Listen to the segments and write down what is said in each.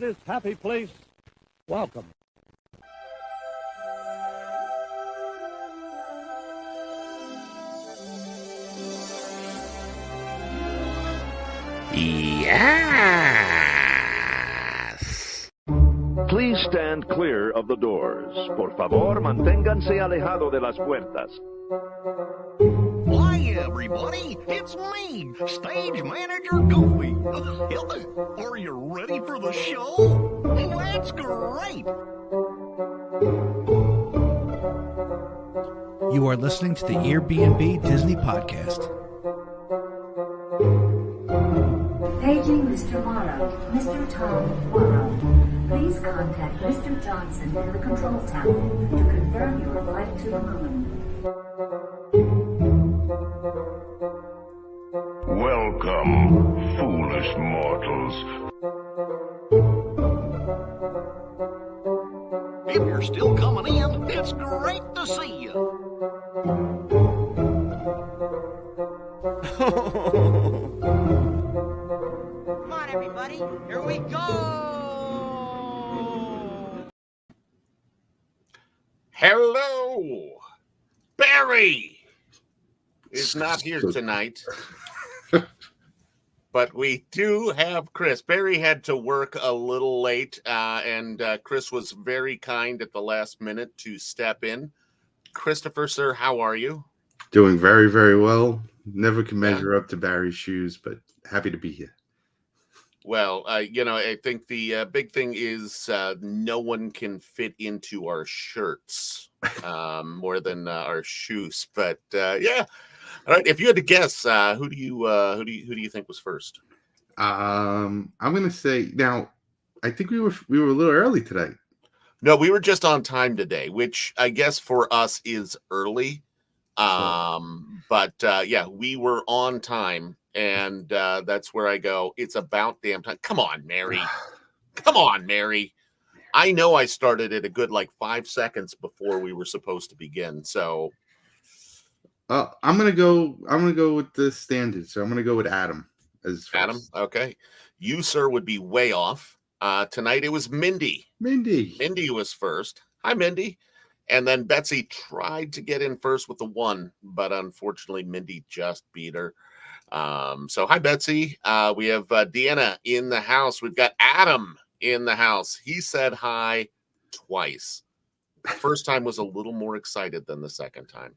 this happy place, welcome. Yes. Please stand clear of the doors. Por favor, manténganse alejado de las puertas. Hi, everybody. It's me, stage manager Goofy. Are you ready for the show? That's great. You are listening to the EarB&B Disney Podcast. Paging Mr. Morrow. Mr. Tom Morrow. Please contact Mr. Johnson in the control tower to confirm your flight to the moon. Welcome, foolish mortals. If you're still coming in, it's great to see you. Come on, everybody. Here we go. Hello. Barry is not here tonight. But we do have Chris. Barry had to work a little late, and Chris was very kind at the last minute to step in. Christopher, sir, how are you? Doing very, very well. Never can measure up to Barry's shoes, but happy to be here. Well, I think the big thing is no one can fit into our shirts more than our shoes. But yeah. All right. If you had to guess, who do you think was first? I'm gonna say now. I think we were a little early today. No, we were just on time today, which I guess for us is early. But yeah, we were on time, and that's where I go. It's about damn time. Come on, Mary. Come on, Mary. I know I started it a good 5 seconds before we were supposed to begin. So. I'm gonna go with the standard. So I'm gonna go with Adam as first. Adam. Okay, you sir would be way off. Tonight it was Mindy. Mindy was first. Hi, Mindy. And then Betsy tried to get in first with the 1, but unfortunately Mindy just beat her. So hi, Betsy. We have Deanna in the house. We've got Adam in the house. He said hi twice. The first time was a little more excited than the second time.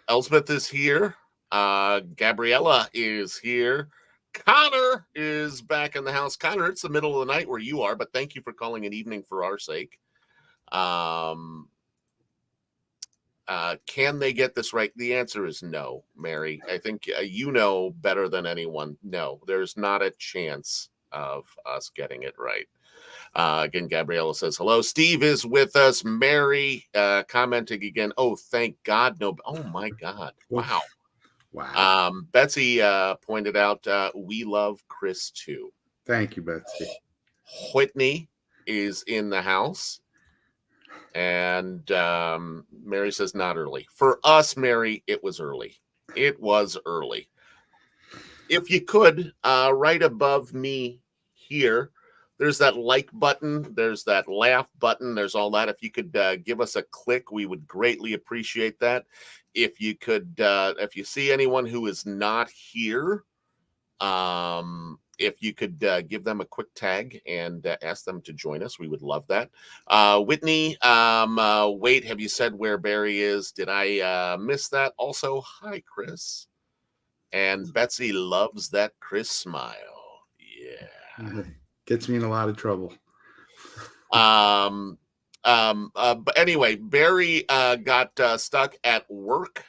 Elspeth is here. Gabriella is here. Connor is back in the house. Connor, it's the middle of the night where you are, but thank you for calling an evening for our sake. Can they get this right? The answer is no, Mary. I think you know better than anyone. No, there's not a chance of us getting it right. Again, Gabriella says hello. Steve is with us. Mary commenting again. Oh, thank God. No. Oh, my God. Wow. Wow. Betsy pointed out we love Chris, too. Thank you, Betsy. Whitney is in the house. And Mary says not early. For us, Mary, it was early. It was early. If you could, right above me here, there's that like button. There's that laugh button. There's all that. If you could give us a click, we would greatly appreciate that. If you could, if you see anyone who is not here, if you could give them a quick tag and ask them to join us, we would love that. Whitney, wait, have you said where Barry is? Did I miss that? Also, hi, Chris. And Betsy loves that Chris smile. Yeah. Gets me in a lot of trouble. But anyway, Barry got stuck at work.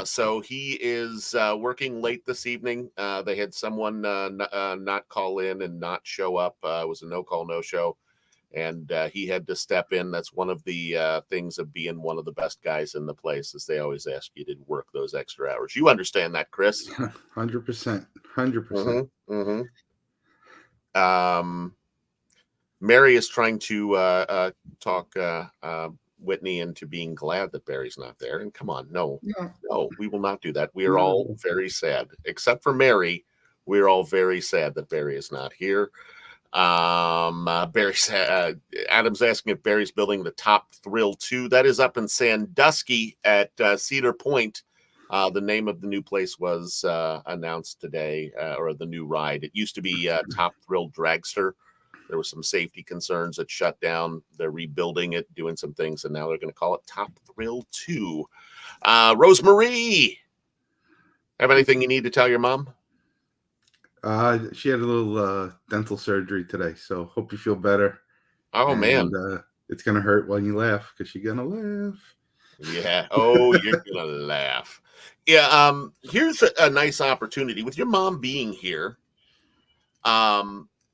So he is working late this evening. They had someone not call in and not show up. It was a no-call, no-show. And he had to step in. That's one of the things of being one of the best guys in the place, is they always ask you to work those extra hours. You understand that, Chris? 100%. 100%. Mm-hmm. Mary is trying to talk Whitney into being glad that Barry's not there. And come on, no, we will not do that. We are all very sad, except for Mary, We're all very sad that Barry is not here. Barry's Adam's asking if Barry's building the Top Thrill 2. That is up in Sandusky at Cedar Point. The name of the new place was announced today, or the new ride. It used to be Top Thrill Dragster. There were some safety concerns that shut down. They're rebuilding it, doing some things, and now they're going to call it Top Thrill 2. Rosemarie, have anything you need to tell your mom? She had a little dental surgery today, so hope you feel better. Oh, man. It's going to hurt when you laugh because you're going to laugh. Yeah. Oh, you're going to laugh. Yeah. Here's a nice opportunity with your mom being here.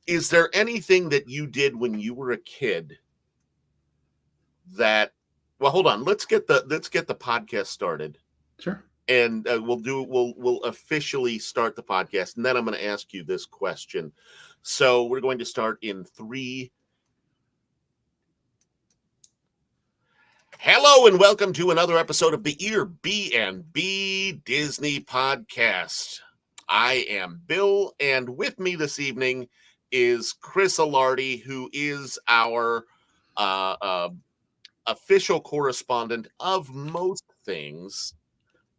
Is there anything that you did when you were a kid that, well, hold on, let's get the podcast started. Sure. And we'll officially start the podcast, and then I'm going to ask you this question. So we're going to start in 3. Hello and welcome to another episode of the EarB&B Disney Podcast. I am Bill, and with me this evening is Chris Alardi, who is our official correspondent of most things,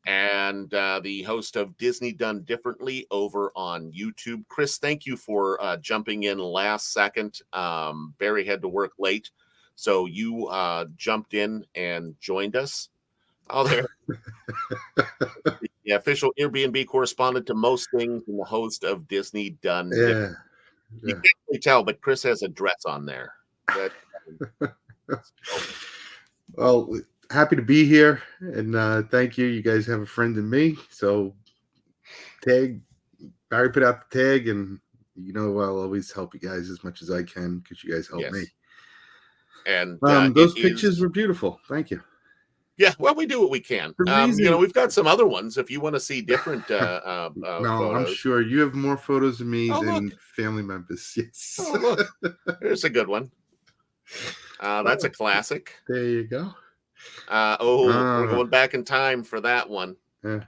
and the host of Disney Done Differently over on YouTube. Chris, thank you for jumping in last second. Barry had to work late, so you jumped in and joined us. Oh, there. The official Airbnb correspondent to most things and the host of Disney Done Differently. You can't really tell, but Chris has a dress on there. Well, happy to be here, and thank you. You guys have a friend in me. So, Barry put out the tag, and I'll always help you guys as much as I can because you guys help me. And those pictures were beautiful. Thank you. Yeah, well, we do what we can. We've got some other ones if you want to see different No, photos. I'm sure you have more photos of me than family members. Yes. Oh, look. There's a good one. That's a classic. There you go. We're going back in time for that one. Yeah.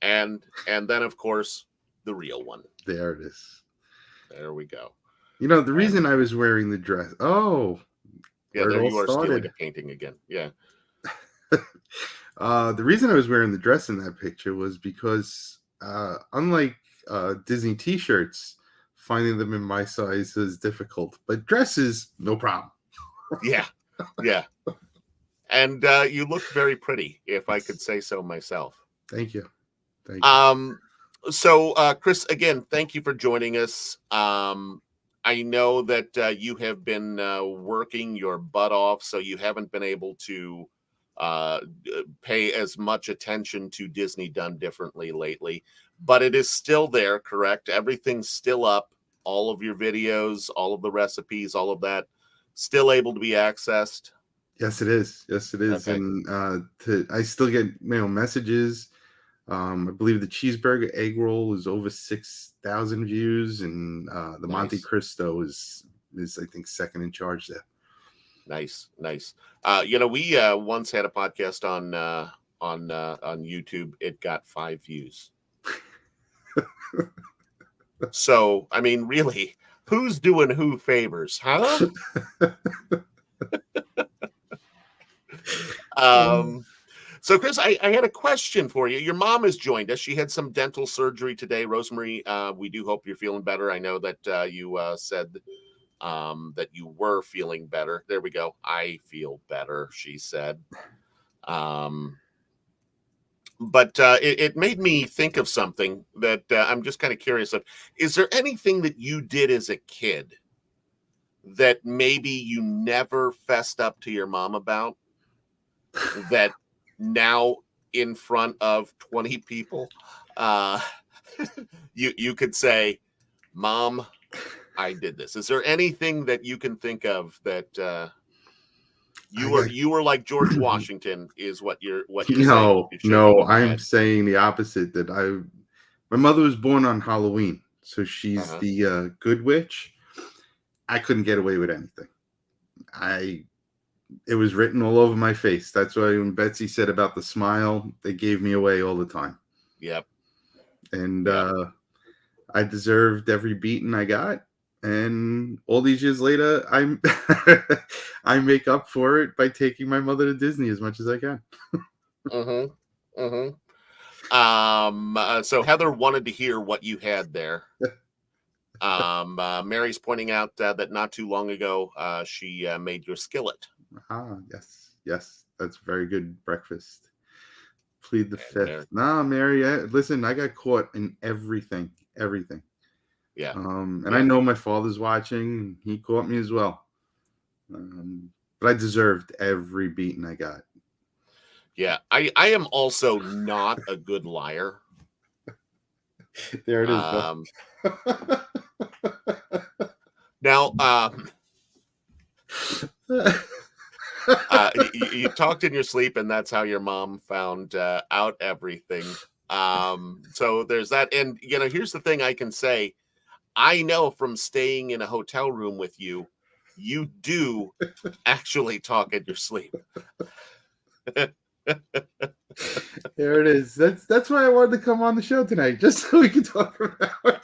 and then, of course, the real one. There it is. There we go. The reason I was wearing the dress. Oh. Yeah, there you are stealing a painting again. Yeah. The reason I was wearing the dress in that picture was because unlike Disney t-shirts, finding them in my size is difficult, but dresses, no problem. Yeah. And you look very pretty, if I could say so myself. Thank you. So Chris, again, thank you for joining us. I know that you have been working your butt off, so you haven't been able to pay as much attention to Disney Done Differently lately, but it is still there, correct? Everything's still up. All of your videos, all of the recipes, all of that, still able to be accessed. Yes, it is. Okay. And I still get messages. I believe the cheeseburger egg roll is over 6,000 views, and the Monte Cristo is I think second in charge there. Nice. We once had a podcast on YouTube. It got 5 views. So, I mean, really, who's doing who favors, huh? So, Chris, I had a question for you. Your mom has joined us. She had some dental surgery today. Rosemarie, we do hope you're feeling better. I know that you said that you were feeling better. There we go. I feel better, she said. But it made me think of something that I'm just kind of curious of. Is there anything that you did as a kid that maybe you never fessed up to your mom about that now in front of 20 people you could say, Mom, I did this? Is there anything that you can think of that you were like George Washington is what you're No, saying? No, I'm saying the opposite. That my mother was born on Halloween, so she's the good witch. I couldn't get away with anything. It was written all over my face. That's why when Betsy said about the smile, they gave me away all the time. Yep. And I deserved every beating I got. And all these years later, I make up for it by taking my mother to Disney as much as I can. Mm-hmm. Mm-hmm. So Heather wanted to hear what you had there. Mary's pointing out that not too long ago, she made your skillet. Yes, that's very good breakfast. Plead the fifth. There. Nah, Mary, listen, I got caught in everything. Yeah. And I know my father's watching. He caught me as well. But I deserved every beating I got. Yeah, I am also not a good liar. There it is. Now, you talked in your sleep, and that's how your mom found out everything. So there's that. And, here's the thing I can say. I know from staying in a hotel room with you, you do actually talk in your sleep. There it is. That's why I wanted to come on the show tonight, just so we can talk about it.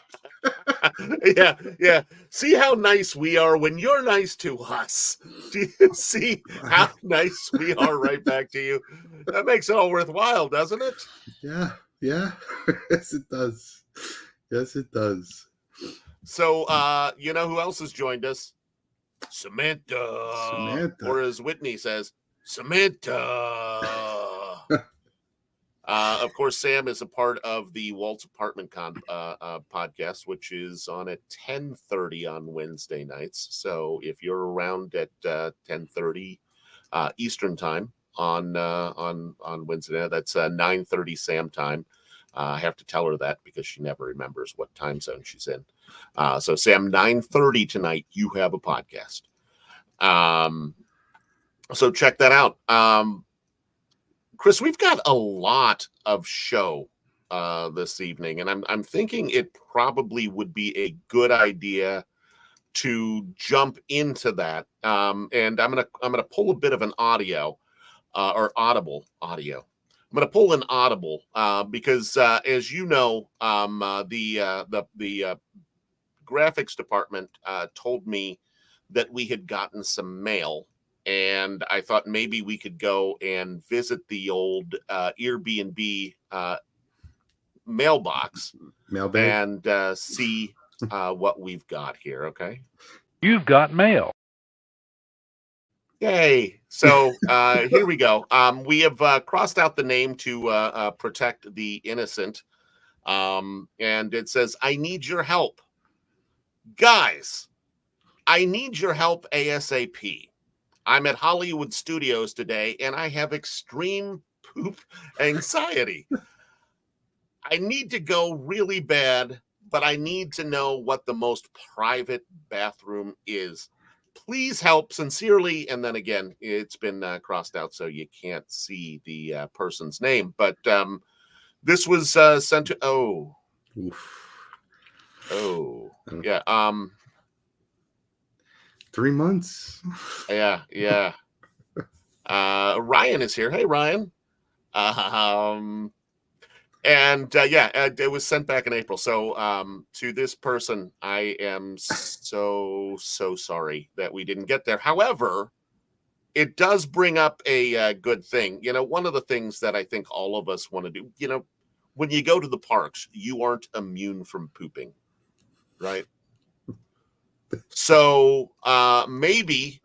Yeah. See how nice we are when you're nice to us. Do you see how nice we are right back to you? That makes it all worthwhile, doesn't it? Yeah. Yes, it does. So, you know who else has joined us? Samantha. Or as Whitney says, Samantha. Of course, Sam is a part of the Walt's Apartment podcast, which is on at 10:30 on Wednesday nights. So if you're around at 10:30 Eastern time on Wednesday night, that's 9:30 Sam time. I have to tell her that because she never remembers what time zone she's in. So Sam, 9:30 tonight, you have a podcast. So check that out. Chris, we've got a lot of show this evening, and I'm thinking it probably would be a good idea to jump into that. And I'm gonna pull a bit of an audio or audible audio. I'm gonna pull an audible because as you know, the graphics department told me that we had gotten some mail. And I thought maybe we could go and visit the old EarB&B mailbox and see what we've got here. Okay. You've got mail. Yay. So here we go. We have crossed out the name to protect the innocent. And it says, I need your help. Guys, I need your help ASAP. I'm at Hollywood Studios today, and I have extreme poop anxiety. I need to go really bad, but I need to know what the most private bathroom is. Please help, sincerely. And then again, it's been crossed out, so you can't see the person's name. But this was sent to, yeah. 3 months. Yeah. Ryan is here. Hey, Ryan. It was sent back in April. So to this person, I am so sorry that we didn't get there. However, it does bring up a good thing. One of the things that I think all of us want to do, when you go to the parks, you aren't immune from pooping, right? So maybe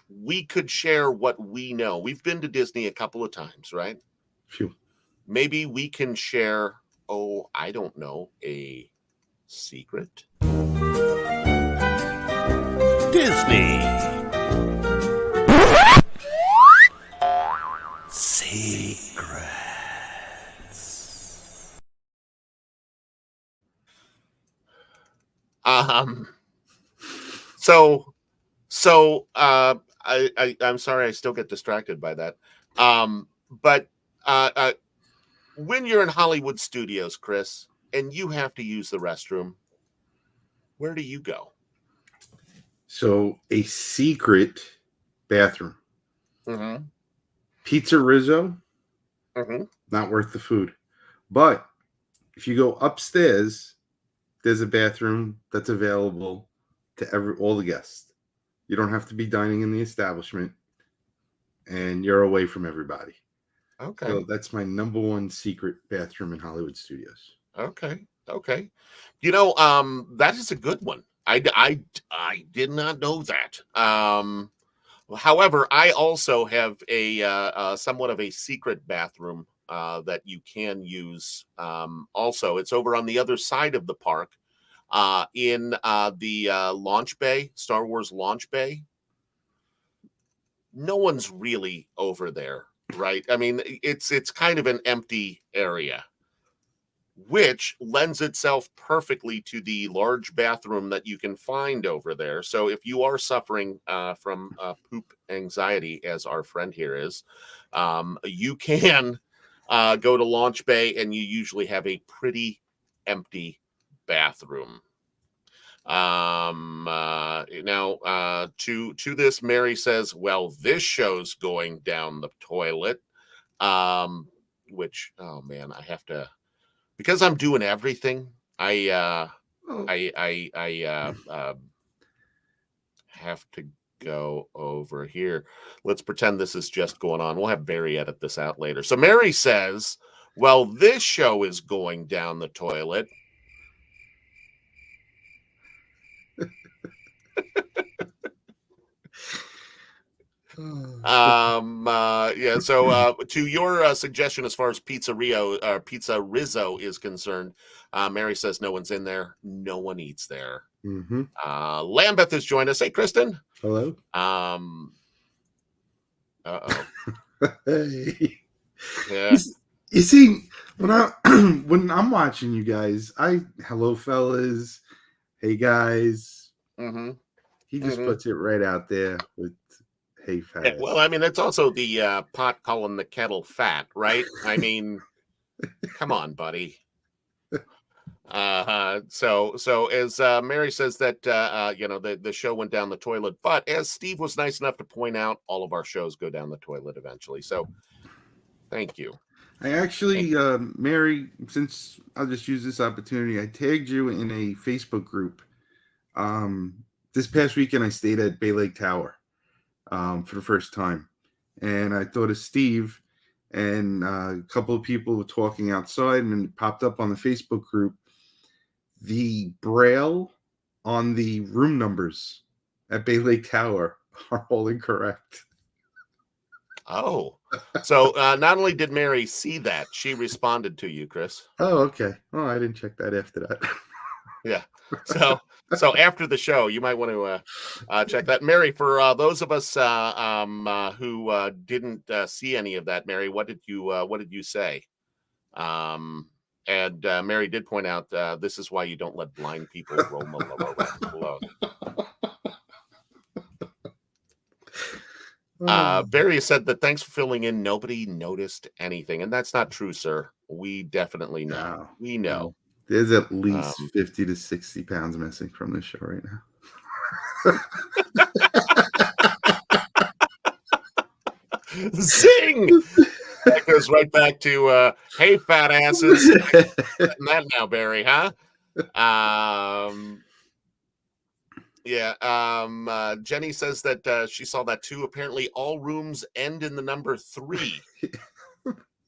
we could share what we know. We've been to Disney a couple of times, right? Phew. Maybe we can share, I don't know, a secret. Disney secrets. I'm sorry, I still get distracted by that. But when you're in Hollywood Studios, Chris, and you have to use the restroom, where do you go? So a secret bathroom. Mm-hmm. Pizza Rizzo, Mm-hmm. not worth the food. But if you go upstairs, there's a bathroom that's available to all the guests. You don't have to be dining in the establishment, and you're away from everybody. Okay. So that's my number one secret bathroom in Hollywood Studios. Okay. That is a good one. I did not know that. However, I also have a somewhat of a secret bathroom that you can use. Also, it's over on the other side of the park, in the launch bay, Star Wars launch bay. No one's really over there, right? I mean, it's kind of an empty area, which lends itself perfectly to the large bathroom that you can find over there. So if you are suffering from poop anxiety, as our friend here is, you can go to Launch Bay, and you usually have a pretty empty bathroom. Now, to this, Mary says, well, this show's going down the toilet. Which, oh man, I have to, because I'm doing everything, I have to go over here. Let's pretend this is just going on. We'll have Barry edit this out later. So Mary says, well, this show is going down the toilet. So to your suggestion as far as Pizza Rizzo is concerned, Mary says no one's in there, no one eats there. Mm-hmm. Lambeth has joined us. Hey, Kristen. Hello. Hey. Yeah. You see, when I'm watching you guys, hello fellas, hey guys. Mm-hmm. He just puts it right out there with hey fat. Yeah, well, I mean, it's also the pot calling the kettle fat, right? I mean, come on, buddy. So as Mary says that the show went down the toilet, but as Steve was nice enough to point out, all of our shows go down the toilet eventually. So thank you. I actually, Mary, since I'll just use this opportunity, I tagged you in a Facebook group. This past weekend, I stayed at Bay Lake Tower for the first time, and I thought of Steve, and a couple of people were talking outside, and it popped up on the Facebook group. The braille on the room numbers at Bay Lake Tower are all incorrect. Oh, so not only did Mary see that, she responded to you, Chris. Oh, okay. Oh, I didn't check that after that. Yeah. So after the show, you might want to check that. Mary, for those of us who didn't see any of that, Mary, what did you say? And Mary did point out this is why you don't let blind people roam alone. Barry said that thanks for filling in. Nobody noticed anything, and that's not true, sir. We definitely know. No, we know. No. There's at least 50 to 60 pounds missing from this show right now. Zing! That goes right back to hey, fat asses. That now, Barry, huh? Yeah. Jenny says that she saw that too. Apparently, all rooms end in the number 3.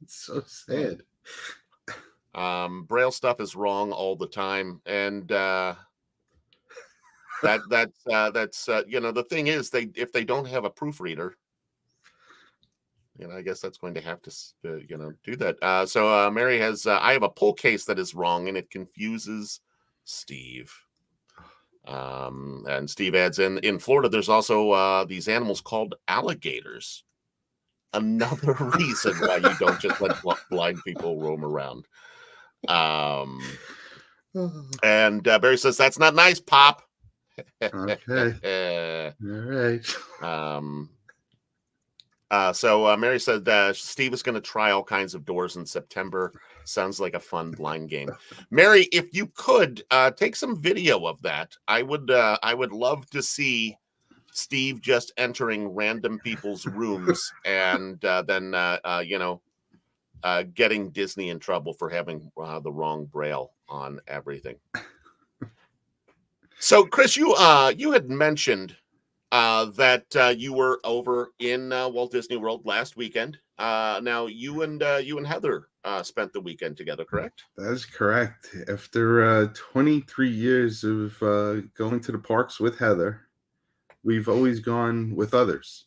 It's so sad. Braille stuff is wrong all the time, and that's the thing is, if they don't have a proofreader, I guess that's going to have to do that. So Mary has I have a pull case that is wrong, and it confuses Steve. And Steve adds in Florida, there's also these animals called alligators. Another reason why you don't just let blind people roam around. And Barry says that's not nice, Pop. Okay. All right. So Mary said Steve is going to try all kinds of doors in September. Sounds like a fun blind game. Mary, if you could take some video of that, I would love to see Steve just entering random people's rooms and then getting Disney in trouble for having the wrong braille on everything. So, Chris, you had mentioned that you were over in Walt Disney World last weekend. Now, you and Heather spent the weekend together, correct? That is correct. After 23 years of going to the parks with Heather, we've always gone with others.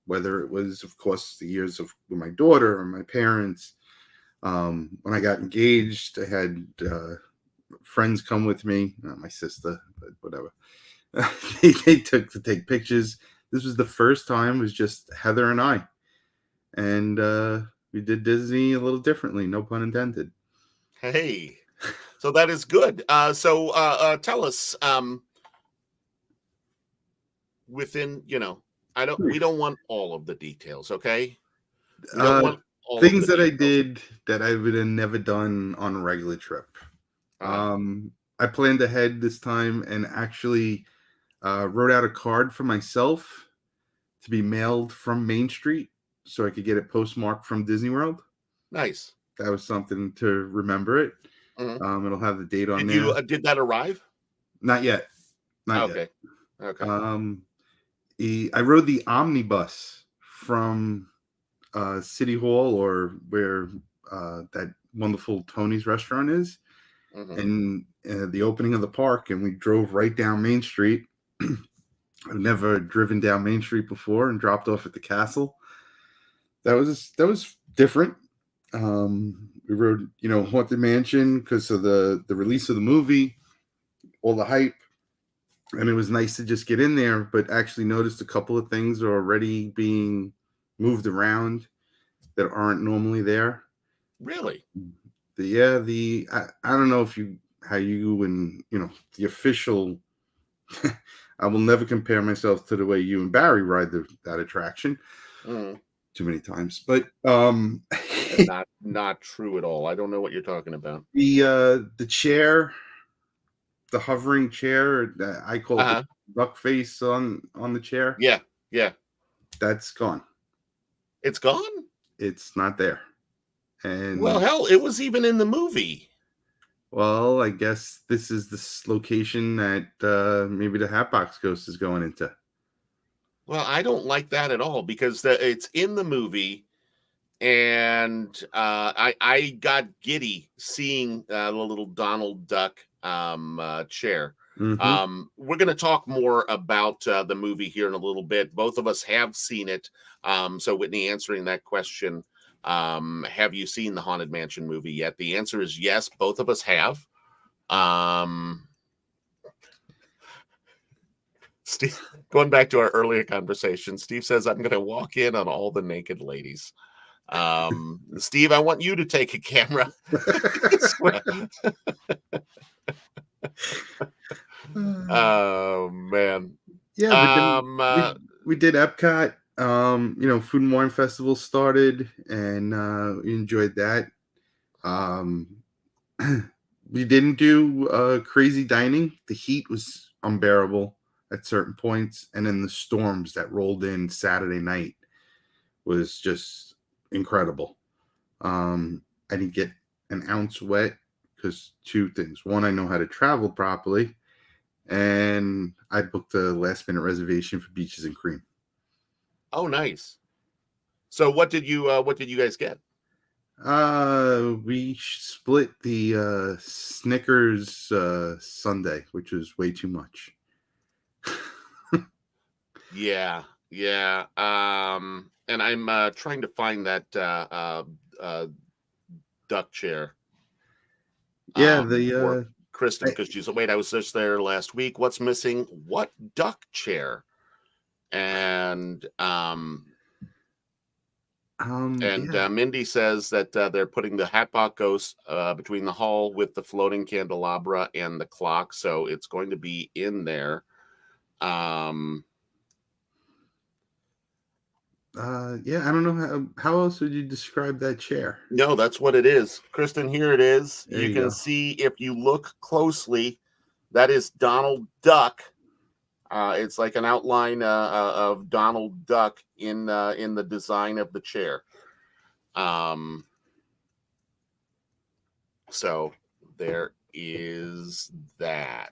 Whether it was, of course, the years of with my daughter or my parents. When I got engaged, I had friends come with me, not my sister, but whatever. they took to take pictures. This was the first time. It was just Heather and I, and we did Disney a little differently. No pun intended. Hey, so that is good. So tell us, within, we don't want all of the details, okay? We don't want all of Things the that I details. did that I would have never done on a regular trip. Uh, I planned ahead this time and actually wrote out a card for myself to be mailed from Main Street so I could get it postmarked from Disney World. Nice. That was something to remember it. Mhm. It'll have the date on Did there. you did that arrive? Not yet. Not Okay. yet. Okay. I rode the omnibus from City Hall or where that wonderful Tony's restaurant is, Mhm. and the opening of the park, and we drove right down Main Street. I've never driven down Main Street before and dropped off at the castle. That was different. We rode, Haunted Mansion because of the release of the movie, all the hype, and it was nice to just get in there. But actually noticed a couple of things are already being moved around that aren't normally there. Really? I don't know how you and the official. I will never compare myself to the way you and Barry ride that attraction. Mhm. Too many times, but Not true at all. I don't know what you're talking about. the chair, the hovering chair, I call it Uh-huh. the duck face on the chair. Yeah. Yeah. That's gone. It's gone? It's not there. Well, And hell, it was even in the movie. well, I guess this is this location that maybe the Hatbox Ghost is going into. Well, I don't like that at all because it's in the movie, and I got giddy seeing the little Donald Duck chair. Mm-hmm. We're going to talk more about the movie here in a little bit. Both of us have seen it. So, Whitney, answering that question, have you seen the Haunted Mansion movie yet? The answer is yes. Both of us have. Steve, going back to our earlier conversation, Steve says, I'm going to walk in on all the naked ladies. Steve, I want you to take a camera. Oh, man. Yeah, but we did Epcot. Food and Wine Festival started, and we enjoyed that. We didn't do crazy dining. The heat was unbearable at certain points, and then the storms that rolled in Saturday night was just incredible. I didn't get an ounce wet because two things. One, I know how to travel properly, and I booked a last minute reservation for Beaches and Cream. Oh, nice. So what did you guys get? We split the Snickers sundae, which was way too much. Yeah. And I'm trying to find that duck chair. Yeah, for Kristen, because she's wait, I was just there last week. What's missing? What duck chair? And Mindy says that they're putting the Hatbox Ghost between the hall with the floating candelabra and the clock, so it's going to be in there. Yeah, I don't know how else would you describe that chair? No, that's what it is. Kristen, here it is. There You you can go. see if you look closely, that is Donald Duck. It's like an outline of Donald Duck in the design of the chair. So there is that.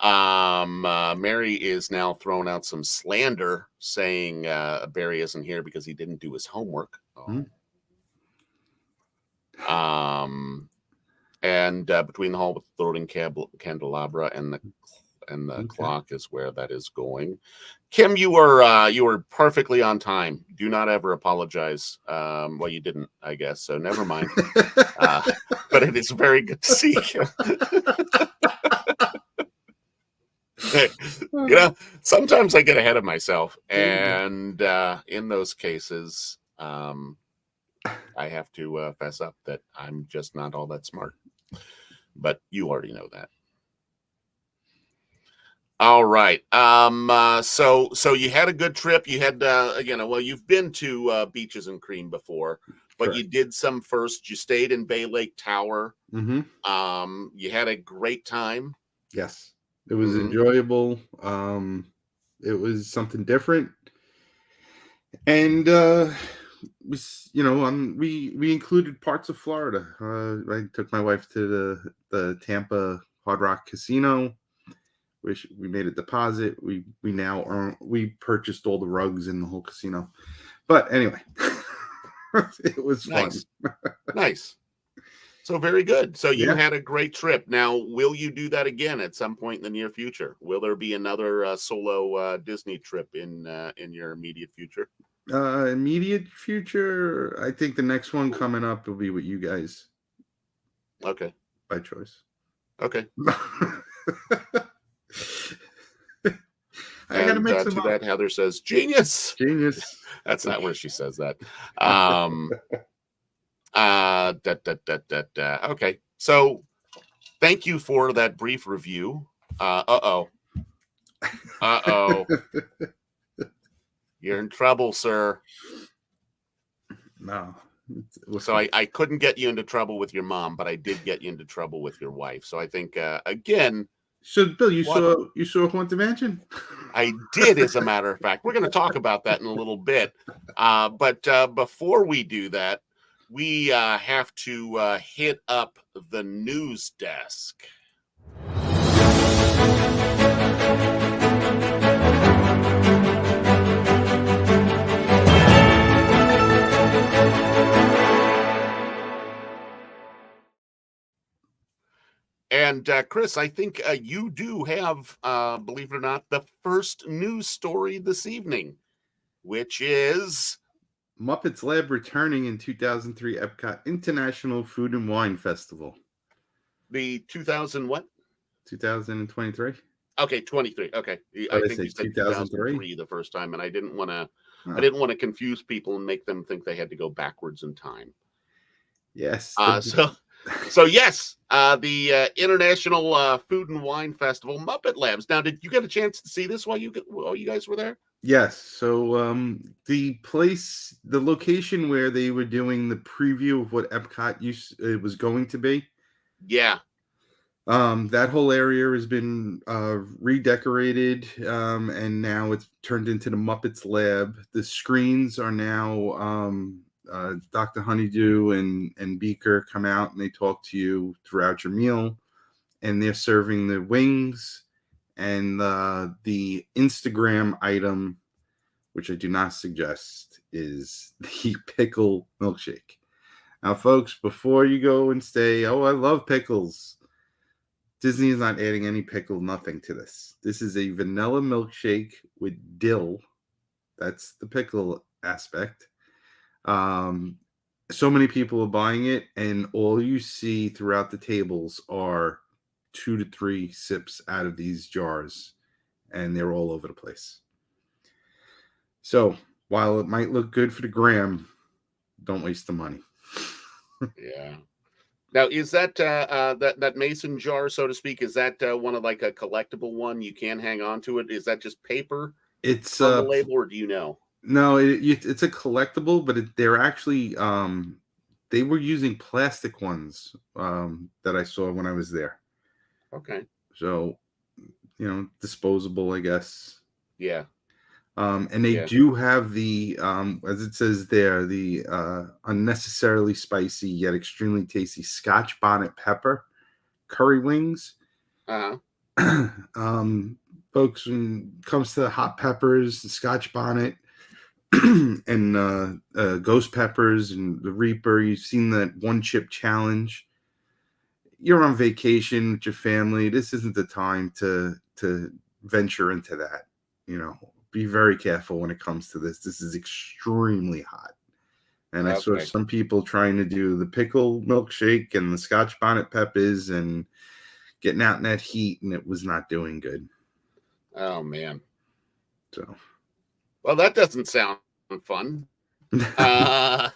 Mary is now throwing out some slander, saying Barry isn't here because he didn't do his homework. Hmm. And between the hall with the floating candelabra and the Okay. clock is where that is going. Kim, you were perfectly on time. Do not ever apologize. Well, you didn't, I guess. So never mind. But it is very good to see you. You know, sometimes I get ahead of myself, and in those cases, I have to fess up that I'm just not all that smart. But you already know that. All right. So you had a good trip. You had, well, you've been to Beaches and Cream before, but Correct. you did some first. You stayed in Bay Lake Tower. Mm-hmm. You had a great time. Yes, it was enjoyable. It was something different, and we included parts of Florida. I took my wife to the Tampa Hard Rock Casino. We made a deposit. We purchased all the rugs in the whole casino. But anyway, it was fun. Nice. So very good. So you Yeah. had a great trip. Now, will you do that again at some point in the near future? Will there be another solo Disney trip in your immediate future? Immediate future, I think the next one coming up will be with you guys. Okay. By choice. Okay. I gotta make some to that, Heather says, "Genius." Genius. That's not where she says that. Okay. So thank you for that brief review. You're in trouble, sir. No. So I couldn't get you into trouble with your mom, but I did get you into trouble with your wife. So I think again. So Bill, you saw Haunted Mansion? I did, as a matter of fact. We're going to talk about that in a little bit. But before we do that, we have to hit up the news desk. And Chris, I think you do have, believe it or not, the first news story this evening, which is Muppets Lab returning in 2003 Epcot International Food and Wine Festival. The 2000 what? 2023. Okay, 23. Okay, I think you said 2003 the first time, and I didn't want to. Oh. I didn't want to confuse people and make them think they had to go backwards in time. Yes. So yes, the International Food and Wine Festival, Muppet Labs. Now, did you get a chance to see this while you guys were there? Yes. So the location where they were doing the preview of what Epcot was going to be. Yeah. That whole area has been redecorated, and now it's turned into the Muppets Lab. The screens are now Dr. Honeydew and Beaker come out and they talk to you throughout your meal, and they're serving the wings and the Instagram item, which I do not suggest, is the pickle milkshake. Now, folks, before you go and say, "Oh, I love pickles," Disney is not adding any pickle, nothing to this. This is a vanilla milkshake with dill. That's the pickle aspect. So many people are buying it, and all you see throughout the tables are 2 to 3 sips out of these jars, and they're all over the place. So while it might look good for the gram, don't waste the money. Yeah. Now, is that that mason jar, so to speak, is that one of like a collectible one? You can hang on to it. Is that just paper? It's on the label, or do you know? No, it's a collectible, but they're actually they were using plastic ones that I saw when I was there. Okay. So, disposable, I guess. Yeah. And they do have the, as it says there, the unnecessarily spicy yet extremely tasty Scotch bonnet pepper curry wings. Uh-huh. Folks, when it comes to hot peppers, the Scotch bonnet, and ghost peppers and the Reaper, you've seen that one chip challenge. You're on vacation with your family. This isn't the time to venture into that. Be very careful when it comes to this. This is extremely hot. And I saw some people trying to do the pickle milkshake and the Scotch bonnet peppers and getting out in that heat, and it was not doing good. Oh, man. So, well, that doesn't sound fun. Well,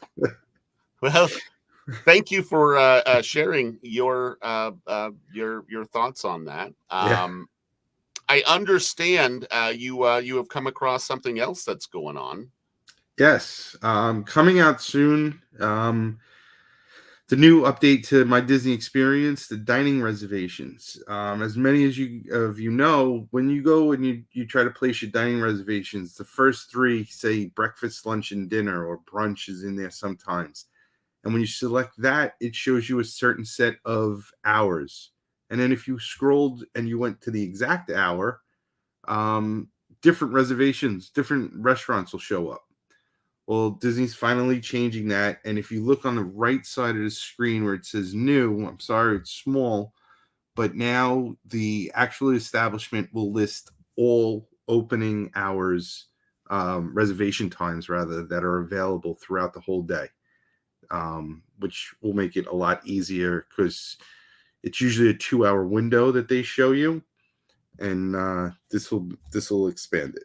thank you for sharing your thoughts on that. I understand you have come across something else that's going on. Yes, coming out soon. The new update to my Disney experience, the dining reservations. As many as you know, when you go and you try to place your dining reservations, the first three say breakfast, lunch, and dinner, or brunch is in there sometimes. And when you select that, it shows you a certain set of hours. And then if you scrolled and you went to the exact hour, different reservations, different restaurants will show up. Well, Disney's finally changing that. And if you look on the right side of the screen where it says new, I'm sorry, it's small, but now the actual establishment will list all opening hours, reservation times rather, that are available throughout the whole day, which will make it a lot easier because it's usually a 2-hour window that they show you. And this will expand it.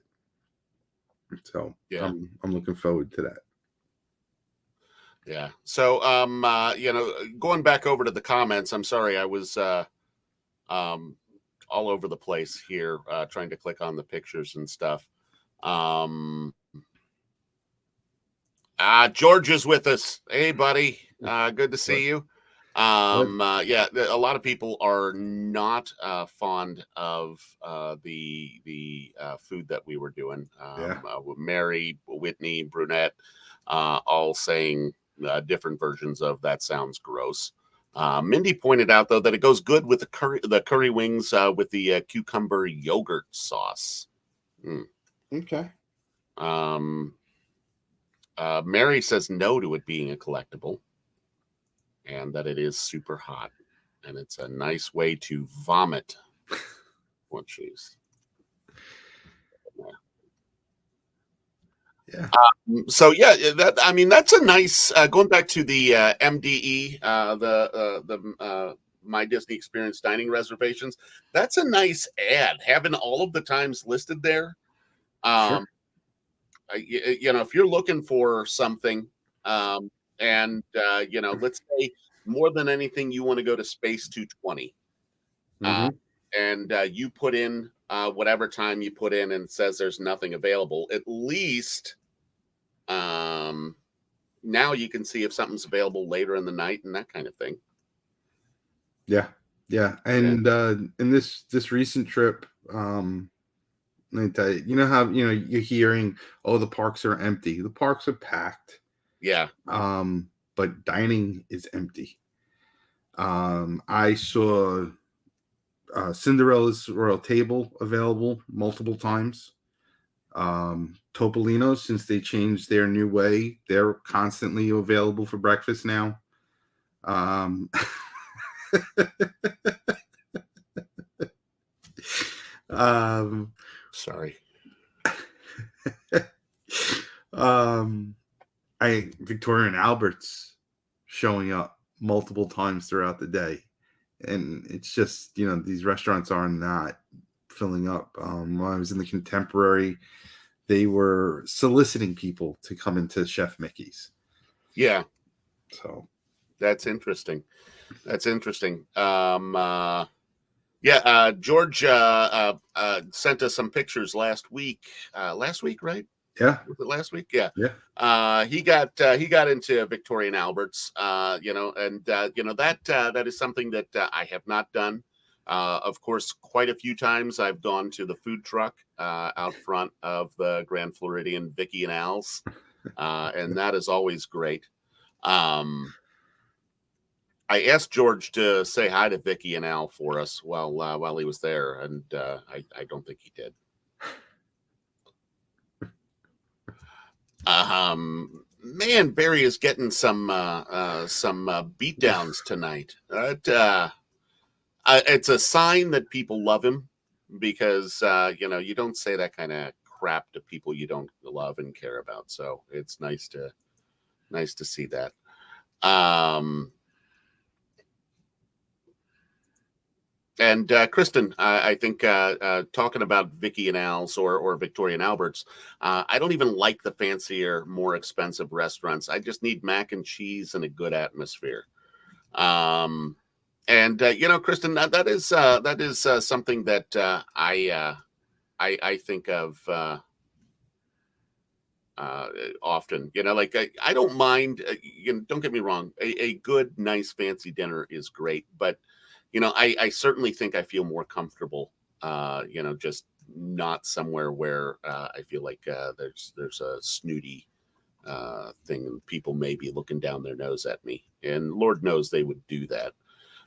So yeah, I'm looking forward to that. Yeah. So going back over to the comments, I'm sorry, I was all over the place here trying to click on the pictures and stuff. George is with us. Hey, buddy. Good to see you. A lot of people are not fond of the food that we were doing. Mary, Whitney, Brunette, all saying different versions of that sounds gross. Mindy pointed out though that it goes good with the curry wings with the cucumber yogurt sauce. Okay. Mary says no to it being a collectible, and that it is super hot, and it's a nice way to vomit. What cheese? Yeah. That's a nice. Going back to the MDE, the My Disney Experience dining reservations. That's a nice ad, having all of the times listed there. Sure. If you're looking for something, and let's say more than anything, you want to go to Space 220, and you put in whatever time you put in, and it says there's nothing available. At least now you can see if something's available later in the night and that kind of thing. Yeah. And in this recent trip, let me tell you, how you're hearing, the parks are empty. The parks are packed. Yeah. But dining is empty. I saw Cinderella's Royal Table available multiple times. Topolino's, since they changed their new way, they're constantly available for breakfast now. Sorry. Victoria and Albert's showing up multiple times throughout the day, and it's just these restaurants are not filling up. When I was in the Contemporary, they were soliciting people to come into Chef Mickey's. Yeah. So that's interesting. George sent us some pictures last week. Last week, right? Yeah. Was it last week? Yeah. Yeah. He got into Victoria and Albert's, that is something that I have not done. Of course, quite a few times I've gone to the food truck out front of the Grand Floridian, Vicky and Al's, and that is always great. I asked George to say hi to Vicky and Al for us while he was there, and I don't think he did. Man, Barry is getting some beatdowns tonight. It's a sign that people love him, because you don't say that kind of crap to people you don't love and care about. So it's nice to see that. And Kristen, I think talking about Vicky and Al's or Victoria and Albert's, I don't even like the fancier, more expensive restaurants. I just need mac and cheese and a good atmosphere. And Kristen, that is something that I think of often. Like I don't mind. Don't get me wrong. A good, nice, fancy dinner is great, but I certainly think I feel more comfortable, just not somewhere where I feel like there's a snooty thing and people may be looking down their nose at me. And Lord knows they would do that.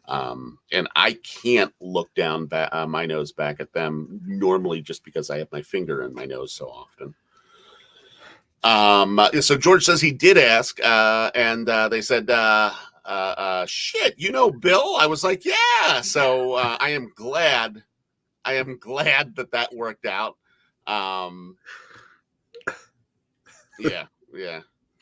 And I can't look down my nose back at them normally, just because I have my finger in my nose so often. So George says he did ask, and they said, shit, Bill? I was like, yeah. So I am glad that worked out. Yeah.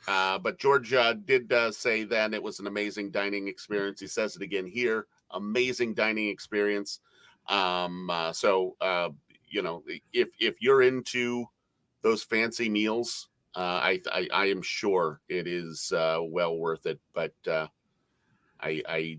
But George did say then it was an amazing dining experience. He says it again here, amazing dining experience. So if you're into those fancy meals, I am sure it is well worth it. But I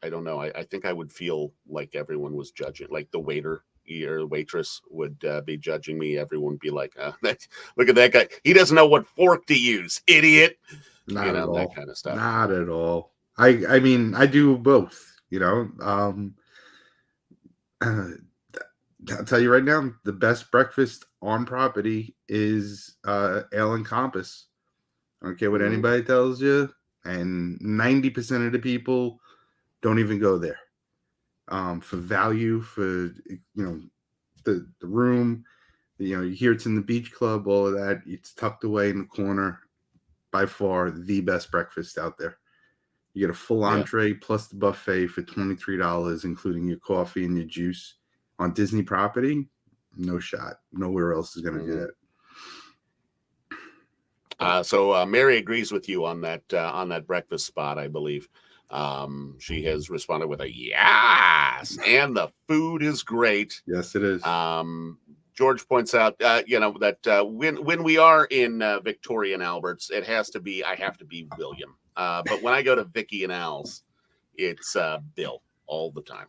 don't know. I think I would feel like everyone was judging, like the waiter or the waitress would be judging me. Everyone would be like, look at that guy. He doesn't know what fork to use, idiot. Not at all. That kind of stuff. Not at all. I mean, I do both, I'll tell you right now, the best breakfast on property is Ale and Compass. I don't care what anybody tells you. And 90% of the people don't even go there. For value, for, the room, you hear it's in the beach club, all of that. It's tucked away in the corner. By far the best breakfast out there. You get a full entree plus the buffet for $23, including your coffee and your juice. On Disney property, no shot. Nowhere else is going to do that. So Mary agrees with you on that breakfast spot, I believe. She has responded with a yes, and the food is great. Yes, it is. George points out, that when we are in Victoria and Albert's, I have to be William. But when I go to Vicky and Al's, it's Bill all the time.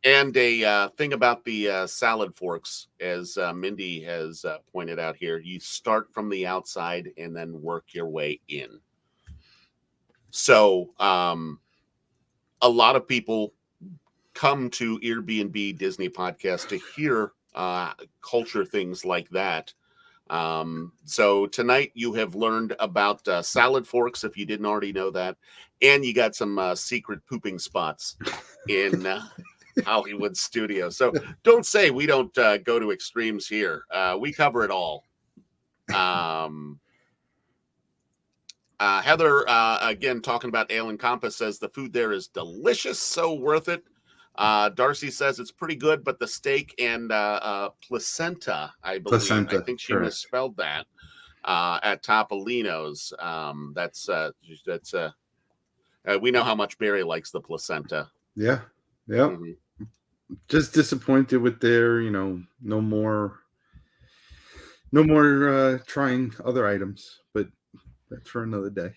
And a thing about the salad forks, as Mindy has pointed out here, you start from the outside and then work your way in. So a lot of people come to EarB&B Disney Podcast to hear culture things like that. So tonight you have learned about salad forks, if you didn't already know that, and you got some secret pooping spots in Hollywood studios. So don't say we don't go to extremes here. We cover it all. Heather, again, talking about Ale and Compass, says the food there is delicious, so worth it. Darcy says it's pretty good, but the steak and placenta, I believe, I think she misspelled that, at Topolino's. We know how much Barry likes the placenta. Yeah. Mm-hmm. Just disappointed with their, no more trying other items, but that's for another day.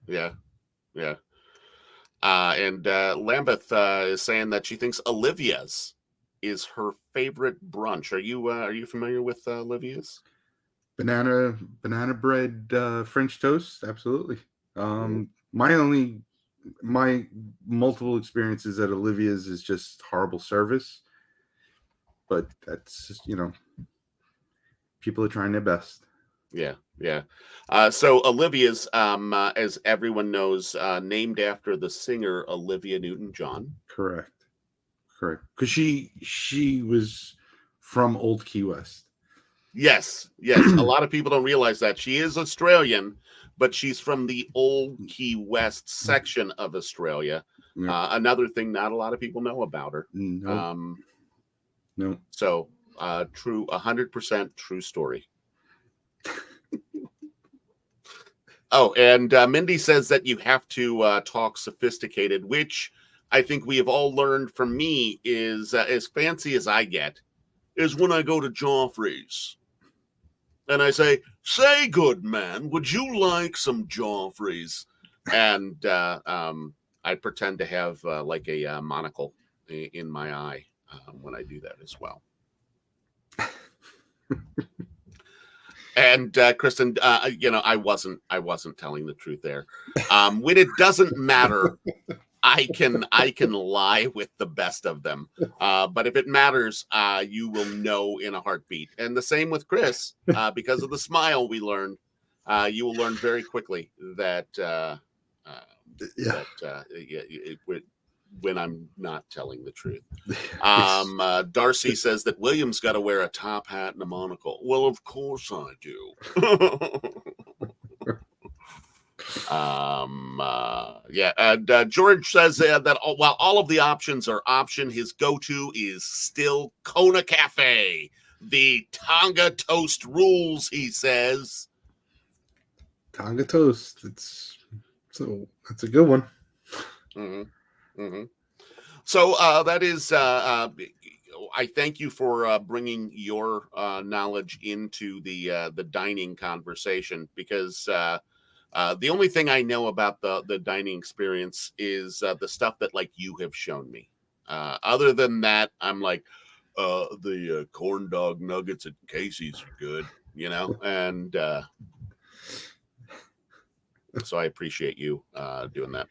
Yeah. And Lambeth is saying that she thinks Olivia's is her favorite brunch. Are you familiar with Olivia's? Banana bread French toast, absolutely. My multiple experiences at Olivia's is just horrible service, but that's just, people are trying their best. Yeah. So Olivia's, as everyone knows, named after the singer Olivia Newton-John. Correct. Because she was from Old Key West. Yes. A lot of people don't realize that she is Australian, but she's from the Old Key West section of Australia. Yeah. Another thing not a lot of people know about her. No. So true, 100% true story. Oh, and Mindy says that you have to talk sophisticated, which I think we have all learned from me is as fancy as I get, is when I go to Joffrey's. And I say, good man, would you like some Joffrey's? And I pretend to have like a monocle in my eye when I do that as well. And Kristen, I wasn't telling the truth there. When it doesn't matter, I can lie with the best of them. But if it matters, you will know in a heartbeat. And the same with Chris, because of the smile we learned. You will learn very quickly that when I'm not telling the truth. Darcy says that William's got to wear a top hat and a monocle. Well, of course I do. George says that while all of the options are option, his go-to is still Kona Cafe. The Tonga toast rules, he says. Tonga toast. That's a good one. So that is. I thank you for bringing your knowledge into the dining conversation, because the only thing I know about the dining experience is the stuff that like you have shown me. Other than that, I'm like the corn dog nuggets at Casey's are good, and. So I appreciate you doing that.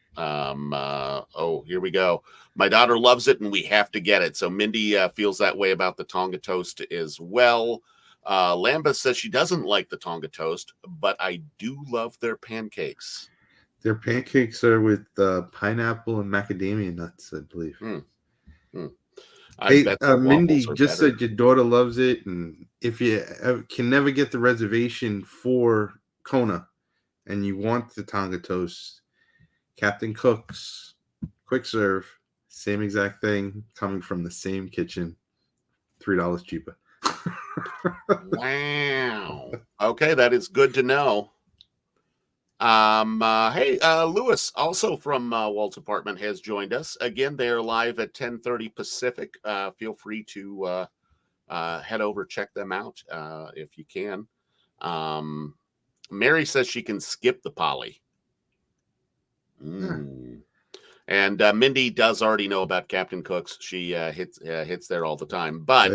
Here we go. My daughter loves it, and we have to get it. So Mindy feels that way about the Tonga toast as well. Lambeth says she doesn't like the Tonga toast, but I do love their pancakes. Their pancakes are with pineapple and macadamia nuts, I believe. Mindy just said your daughter loves it, and if you can never get the reservation for Kona, and you want the Tonga toast, Captain Cook's quick serve, same exact thing, coming from the same kitchen, $3 cheaper. Wow. Okay, that is good to know. Hey, Lewis, also from Walt's apartment, has joined us. Again, they're live at 10:30 Pacific. Feel free to head over, check them out if you can. Mary says she can skip the poly. And Mindy does already know about Captain Cook's. She hits there all the time. But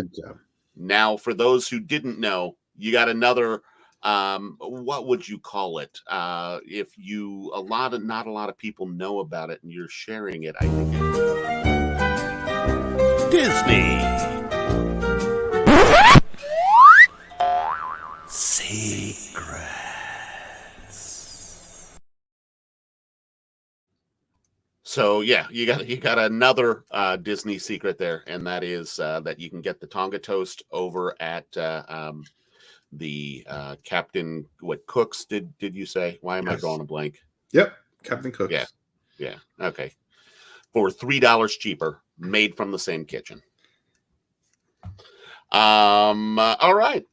now, for those who didn't know, you got another. What would you call it? If not a lot of people know about it, and you're sharing it, I think Disney Secret. So yeah, you got another Disney secret there, and that is that you can get the Tonga toast over at the Captain Cook's. Did you say? Why am I drawing a blank? Yep, Captain Cook's. Yeah. Okay, for $3 cheaper, made from the same kitchen. All right.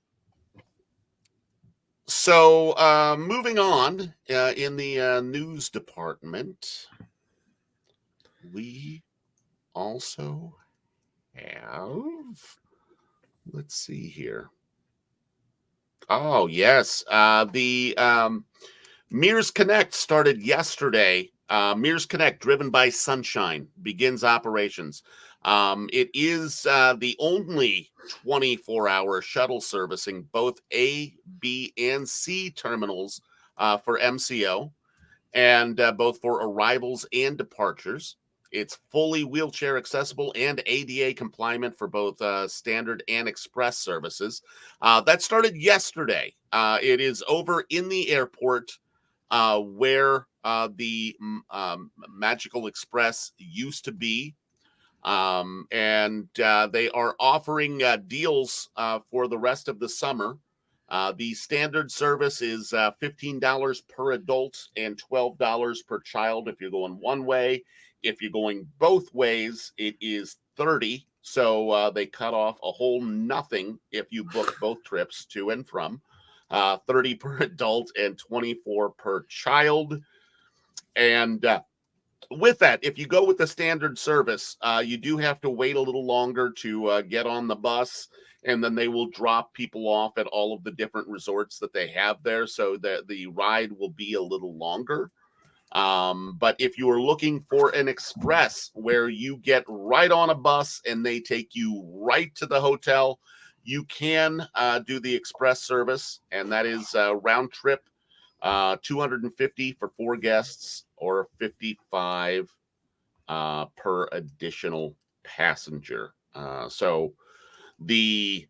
So moving on in the news department. We also have, let's see here. Oh, yes. The Mears Connect started yesterday. Mears Connect, driven by Sunshine, begins operations. It is the only 24-hour shuttle servicing both A, B, and C terminals for MCO, and both for arrivals and departures. It's fully wheelchair accessible and ADA compliant for both standard and express services. That started yesterday. It is over in the airport where the Magical Express used to be. And they are offering deals for the rest of the summer. The standard service is $15 per adult and $12 per child if you're going one way. If you're going both ways, it is $30. So they cut off a whole nothing if you book both trips to and from. $30 per adult and $24 per child. And with that, if you go with the standard service, you do have to wait a little longer to get on the bus, and then they will drop people off at all of the different resorts that they have there, so that the ride will be a little longer. But if you are looking for an express where you get right on a bus and they take you right to the hotel, you can do the express service, and that is round trip $250 for 4 guests or $55 per additional passenger. So the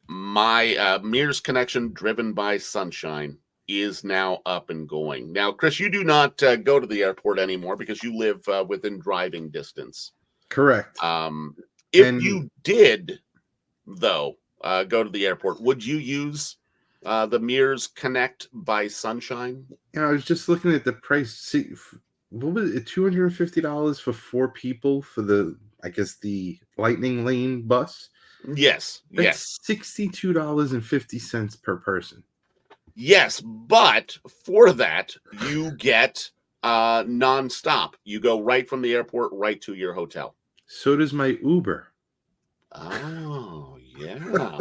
Mears connection driven by Sunshine is now up and going. Now, Chris, you do not go to the airport anymore because you live within driving distance. Correct. If you did, though, go to the airport, would you use the Mears Connect by Sunshine? I was just looking at the price. See, what was it? $250 for 4 people for the, I guess, the Lightning Lane bus. Yes. That's $62.50 per person. Yes, but for that you get nonstop. You go right from the airport right to your hotel. So does my Uber. Oh yeah,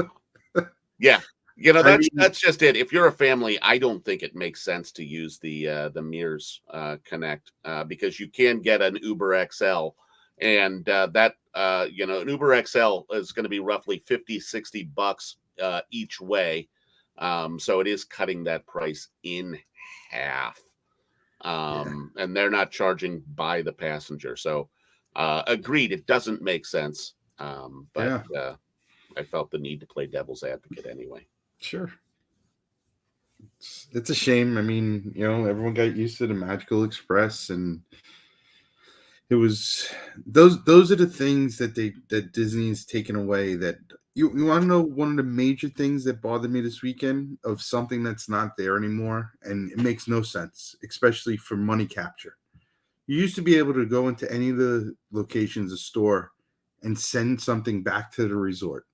yeah. You know, that's just it. If you're a family, I don't think it makes sense to use the Mears Connect because you can get an Uber XL, and that an Uber XL is going to be roughly $50-$60 each way. So it is cutting that price in half. And they're not charging by the passenger. So agreed, it doesn't make sense. But I felt the need to play devil's advocate anyway. Sure. It's a shame. I mean, everyone got used to the Magical Express, and it was those are the things that Disney has taken away. That you want to know one of the major things that bothered me this weekend of something that's not there anymore, and it makes no sense, especially for money capture. You used to be able to go into any of the locations, a store, and send something back to the resort.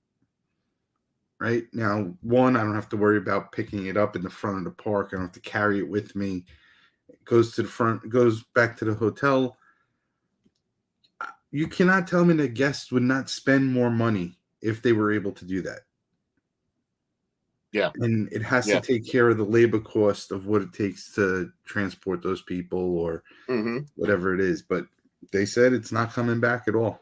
Right now, one, I don't have to worry about picking it up in the front of the park. I don't have to carry it with me. It goes to the front, goes back to the hotel. You cannot tell me that guests would not spend more money if they were able to do that. Yeah. And it has to take care of the labor cost of what it takes to transport those people or whatever it is. But they said it's not coming back at all.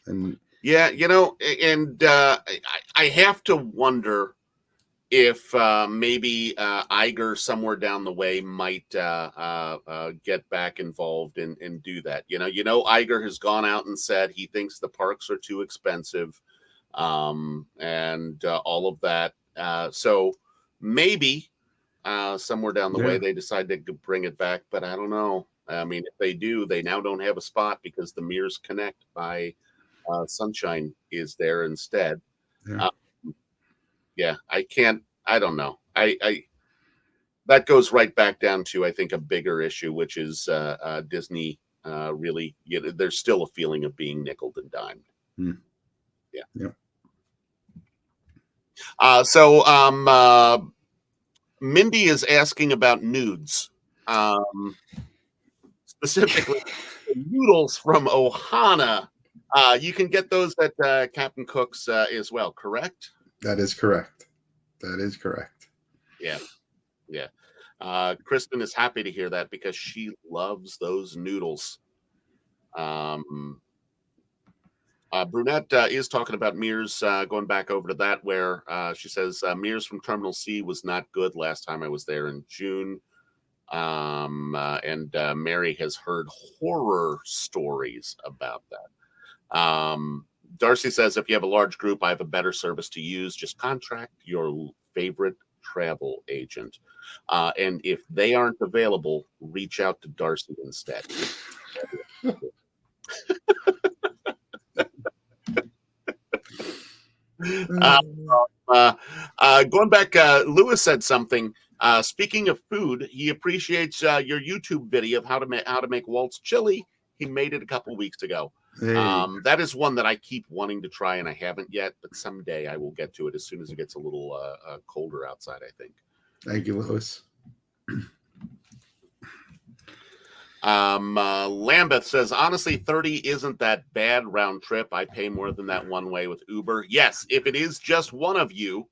And yeah, and I have to wonder if maybe Iger somewhere down the way might get back involved and do that. Iger has gone out and said he thinks the parks are too expensive and all of that. So maybe somewhere down the way they decide to bring it back, but I don't know. I mean, if they do, they now don't have a spot because the Mears Connect by Sunshine is there instead. I don't know. I that goes right back down to, I think, a bigger issue, which is Disney really, there's still a feeling of being nickeled and dimed. So Mindy is asking about nudes, specifically noodles from Ohana. You can get those at Captain Cook's as well, correct? That is correct. Yeah. Kristen is happy to hear that because she loves those noodles. Brunette is talking about Mears, going back over to that, where she says Mears from Terminal C was not good last time I was there in June. and Mary has heard horror stories about that. Darcy says, if you have a large group, I have a better service to use. Just contract your favorite travel agent. And if they aren't available, reach out to Darcy instead. Going back, Lewis said something. Speaking of food, he appreciates your YouTube video of how to make Walt's chili. He made it a couple weeks ago. Hey. That is one that I keep wanting to try, and I haven't yet. But someday I will get to it as soon as it gets a little colder outside, I think. Thank you, Lewis. Lambeth says, honestly, 30 isn't that bad round trip. I pay more than that one way with Uber. Yes, if it is just one of you,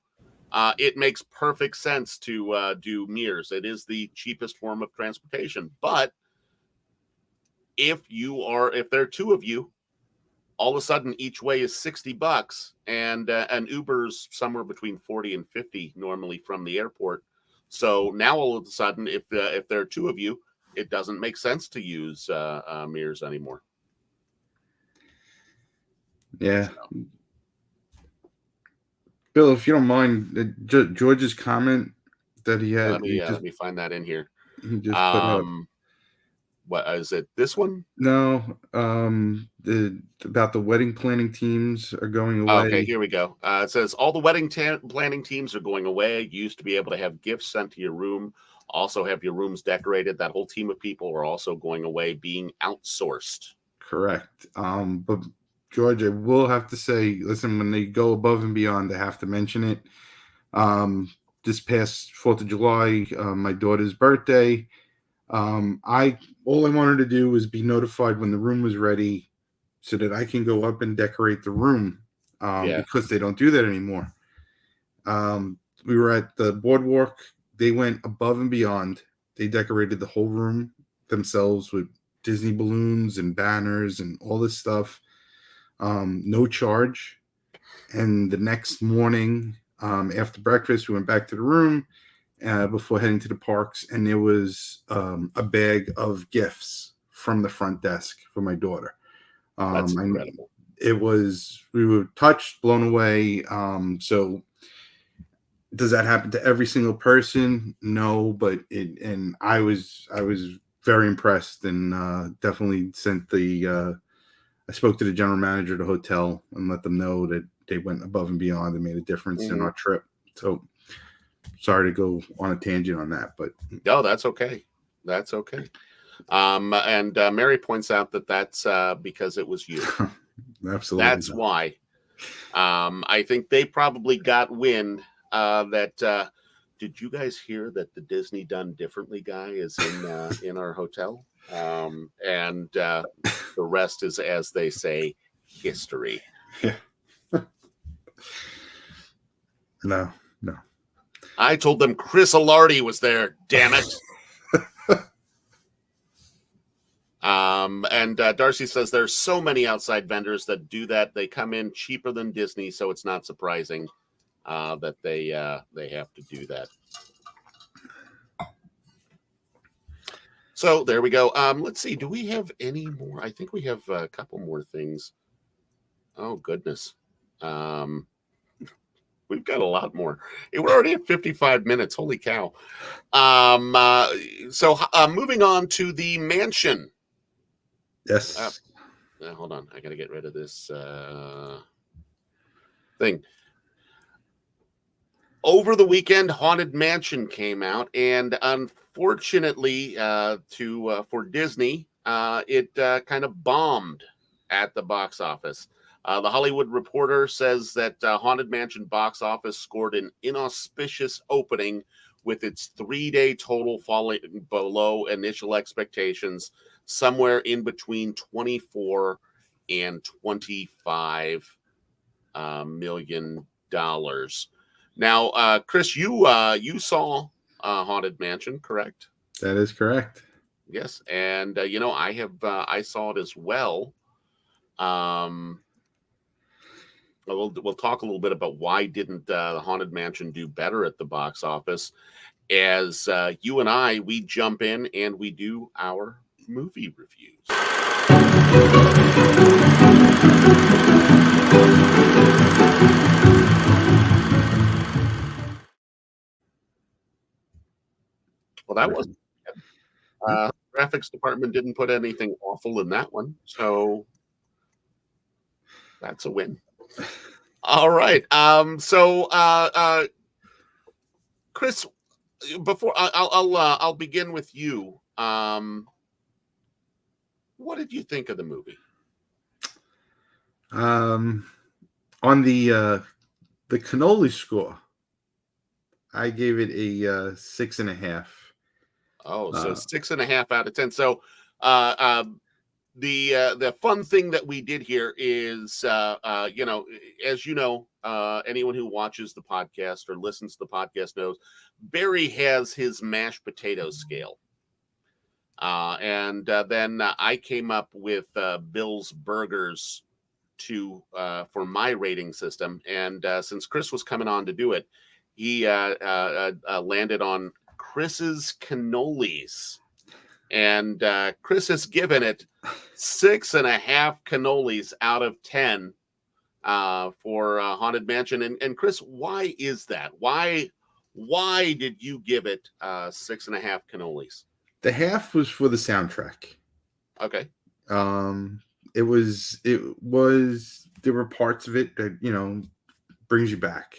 it makes perfect sense to do Mears. It is the cheapest form of transportation. But if there are two of you, all of a sudden each way is $60, and Uber's somewhere between 40 and 50 normally from the airport. So now all of a sudden, if there are two of you, it doesn't make sense to use Mears anymore. Yeah. So. Bill, if you don't mind, George's comment that he had. Let me find that in here. He just put up. What is it? This one? No. About the wedding planning teams are going away. Okay, here we go. It says all the wedding planning teams are going away. You used to be able to have gifts sent to your room. Also have your rooms decorated. That whole team of people are also going away, being outsourced. Correct. But George, I will have to say, listen, when they go above and beyond, I have to mention it. This past 4th of July, my daughter's birthday, all I wanted to do was be notified when the room was ready so that I can go up and decorate the room because they don't do that anymore. We were at the boardwalk. They went above and beyond. They decorated the whole room themselves with Disney balloons and banners and all this stuff. No charge. And the next morning, after breakfast, we went back to the room before heading to the parks, and there was a bag of gifts from the front desk for my daughter. That's incredible. We were touched, blown away. So does that happen to every single person? No, but I was very impressed, and definitely I spoke to the general manager of the hotel and let them know that they went above and beyond and made a difference in our trip. So sorry to go on a tangent on that, but no, that's okay. That's okay. And Mary points out that that's because it was you. Absolutely. That's why. I think they probably got wind that did you guys hear that the Disney Done Differently guy is in our hotel? And the rest is, as they say, history. Yeah. No. I told them Chris Alardi was there, damn it. And Darcy says there's so many outside vendors that do that. They come in cheaper than Disney, so it's not surprising that they have to do that. So there we go. Let's see. Do we have any more? I think we have a couple more things. Oh, goodness. We've got a lot more. We're already at 55 minutes. Holy cow. So moving on to the mansion. Yes. Hold on. I got to get rid of this thing. Over the weekend, Haunted Mansion came out, and unfortunately for Disney, it kind of bombed at the box office. The Hollywood Reporter says that Haunted Mansion box office scored an inauspicious opening, with its 3-day total falling below initial expectations, somewhere in between 24 and 25 million dollars. Now, Chris, you saw Haunted Mansion, correct? That is correct. Yes, and I saw it as well. We'll talk a little bit about why didn't the Haunted Mansion do better at the box office. as you and we jump in and we do our movie reviews. Well, that was graphics department didn't put anything awful in that one, so that's a win. All right. Chris, before I'll begin with you. What did you think of the movie? On the cannoli score, I gave it a 6.5. Oh, so 6.5 out of 10. So the fun thing that we did here is as you know, anyone who watches the podcast or listens to the podcast knows Barry has his mashed potato scale. And then I came up with Bill's Burgers for my rating system. And since Chris was coming on to do it, he landed on Chris's Cannolis. And Chris has given it 6.5 cannolis out of 10 for Haunted Mansion. And Chris, why is that? Why did you give it 6.5 cannolis? The half was for the soundtrack. Okay. It was there were parts of it that brings you back.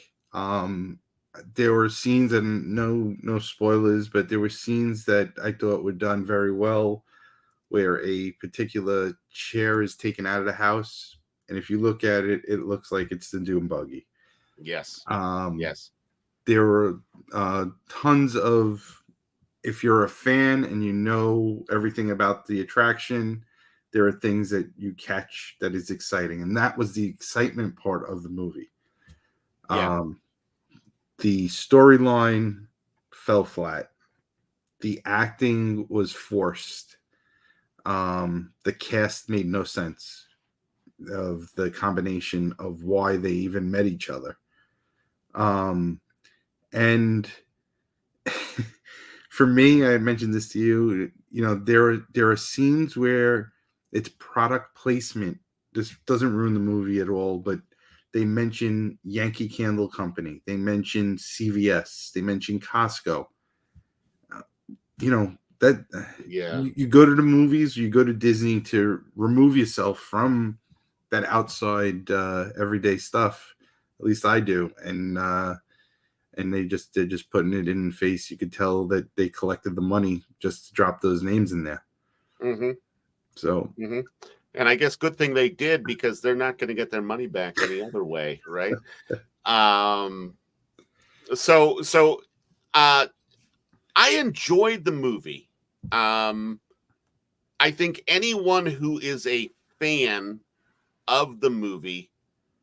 There were scenes, and no spoilers, but there were scenes that I thought were done very well, where a particular chair is taken out of the house, and if you look at it, it looks like it's the Doom buggy. Yes. Yes. There were tons of. If you're a fan and you know everything about the attraction, there are things that you catch that is exciting, and that was the excitement part of the movie. Yeah. The storyline fell flat. The acting was forced. The cast made no sense of the combination of why they even met each other. And for me, I mentioned this to you, there are scenes where it's product placement. This doesn't ruin the movie at all, but they mention Yankee Candle Company. They mention CVS. They mention Costco. You go to the movies, you go to Disney to remove yourself from that outside everyday stuff. At least I do. And they're just putting it in face. You could tell that they collected the money just to drop those names in there. Mm-hmm. So. Mm-hmm. And I guess good thing they did, because they're not going to get their money back any other way, right? So I enjoyed the movie. I think anyone who is a fan of the movie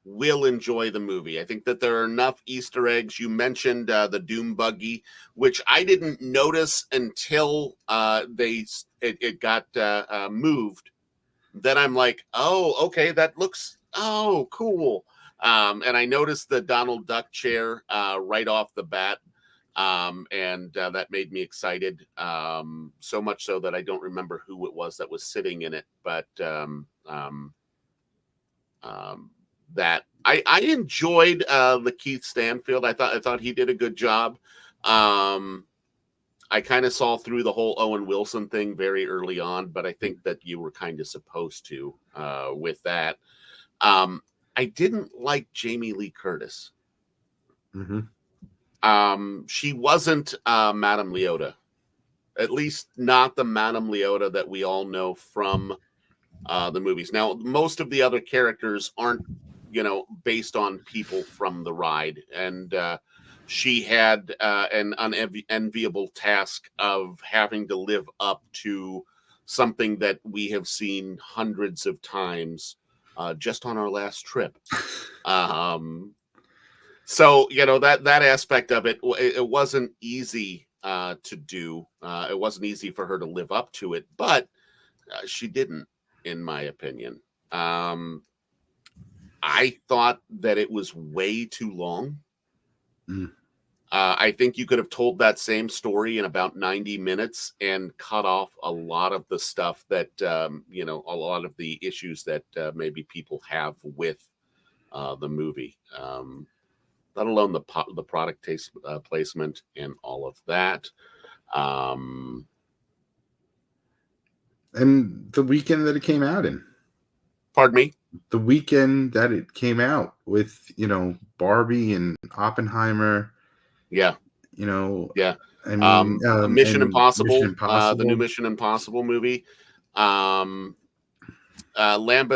will enjoy the movie. I think that there are enough Easter eggs. You mentioned the Doom buggy, which I didn't notice until it got moved. Then I'm like, oh, okay, that looks, cool. And I noticed the Donald Duck chair right off the bat. And that made me excited. So much so that I don't remember who it was that was sitting in it. But that I enjoyed Lakeith Stanfield. I thought he did a good job. I kind of saw through the whole Owen Wilson thing very early on, but I think that you were kind of supposed to with that. I didn't like Jamie Lee Curtis. Mm-hmm. She wasn't Madame Leota, at least not the Madame Leota that we all know from the movies. Now, most of the other characters aren't, based on people from the ride, and she had an unenviable task of having to live up to something that we have seen hundreds of times just on our last trip. So, that aspect of it, it wasn't easy to do. It wasn't easy for her to live up to it, but she didn't, in my opinion. I thought that it was way too long. I think you could have told that same story in about 90 minutes and cut off a lot of the stuff that, a lot of the issues that maybe people have with the movie. Let alone the product placement and all of that. And the weekend that it came out in. Pardon me? The weekend that it came out with, Barbie and Oppenheimer. Yeah. Yeah. I mean, Mission Impossible, Mission Impossible, the new Mission Impossible movie. Lamba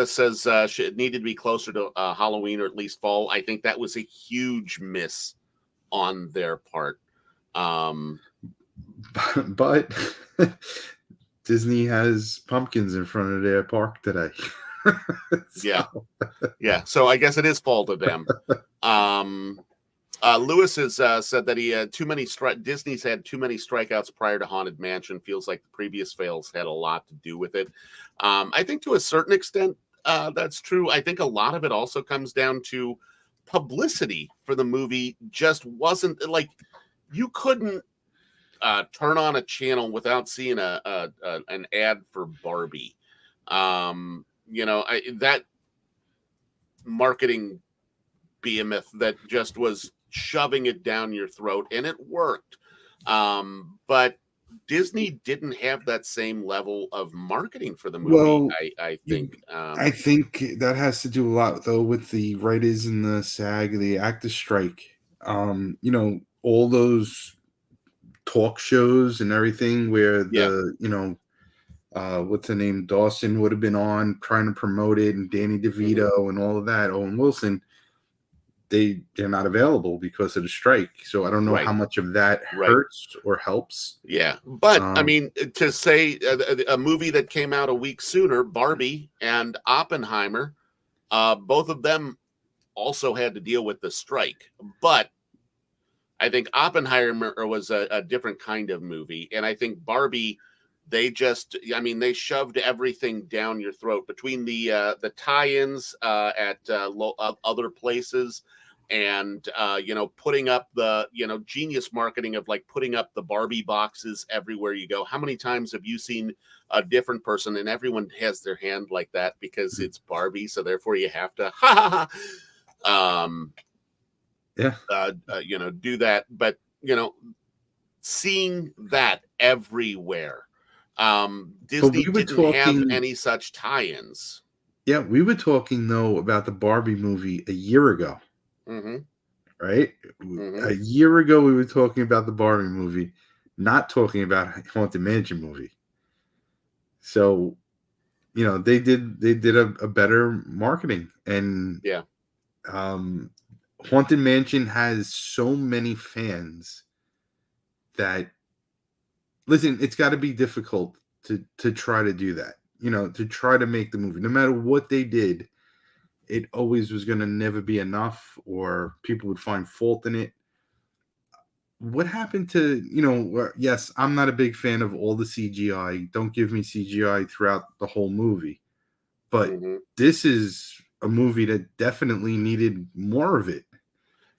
says it needed to be closer to Halloween or at least fall. I think that was a huge miss on their part. But Disney has pumpkins in front of their park today. Yeah. So I guess it is fault of them. Lewis has said that he had too many Disney's had too many strikeouts prior to Haunted Mansion. Feels like the previous fails had a lot to do with it. I think to a certain extent that's true. I think a lot of it also comes down to publicity for the movie. Just wasn't like you couldn't turn on a channel without seeing an ad for Barbie. That marketing behemoth that just was shoving it down your throat, and it worked. But Disney didn't have that same level of marketing for the movie. Well, I think. I think that has to do a lot, though, with the writers in the SAG, the actors strike. All those talk shows and everything where what's her name, Dawson would have been on trying to promote it, and Danny DeVito and all of that, Owen Wilson. They're not available because of the strike. So I don't know how much of that hurts or helps. Yeah. But I mean, to say a movie that came out a week sooner, Barbie and Oppenheimer, both of them also had to deal with the strike. But I think Oppenheimer was a different kind of movie. And I think Barbie, they shoved everything down your throat between the tie-ins at other places and putting up the genius marketing of like putting up the Barbie boxes everywhere you go. How many times have you seen a different person and everyone has their hand like that because it's Barbie, so therefore you have to do that. But seeing that everywhere. Disney didn't have any such tie-ins. Yeah, we were talking though about the Barbie movie a year ago. Right? A year ago we were talking about the Barbie movie, not talking about Haunted Mansion movie. So, they did a better marketing, and Haunted Mansion has so many fans that, listen, it's got to be difficult to try to do that, to try to make the movie. No matter what they did, it always was going to never be enough, or people would find fault in it. What happened to, yes, I'm not a big fan of all the CGI. Don't give me CGI throughout the whole movie. But this is a movie that definitely needed more of it.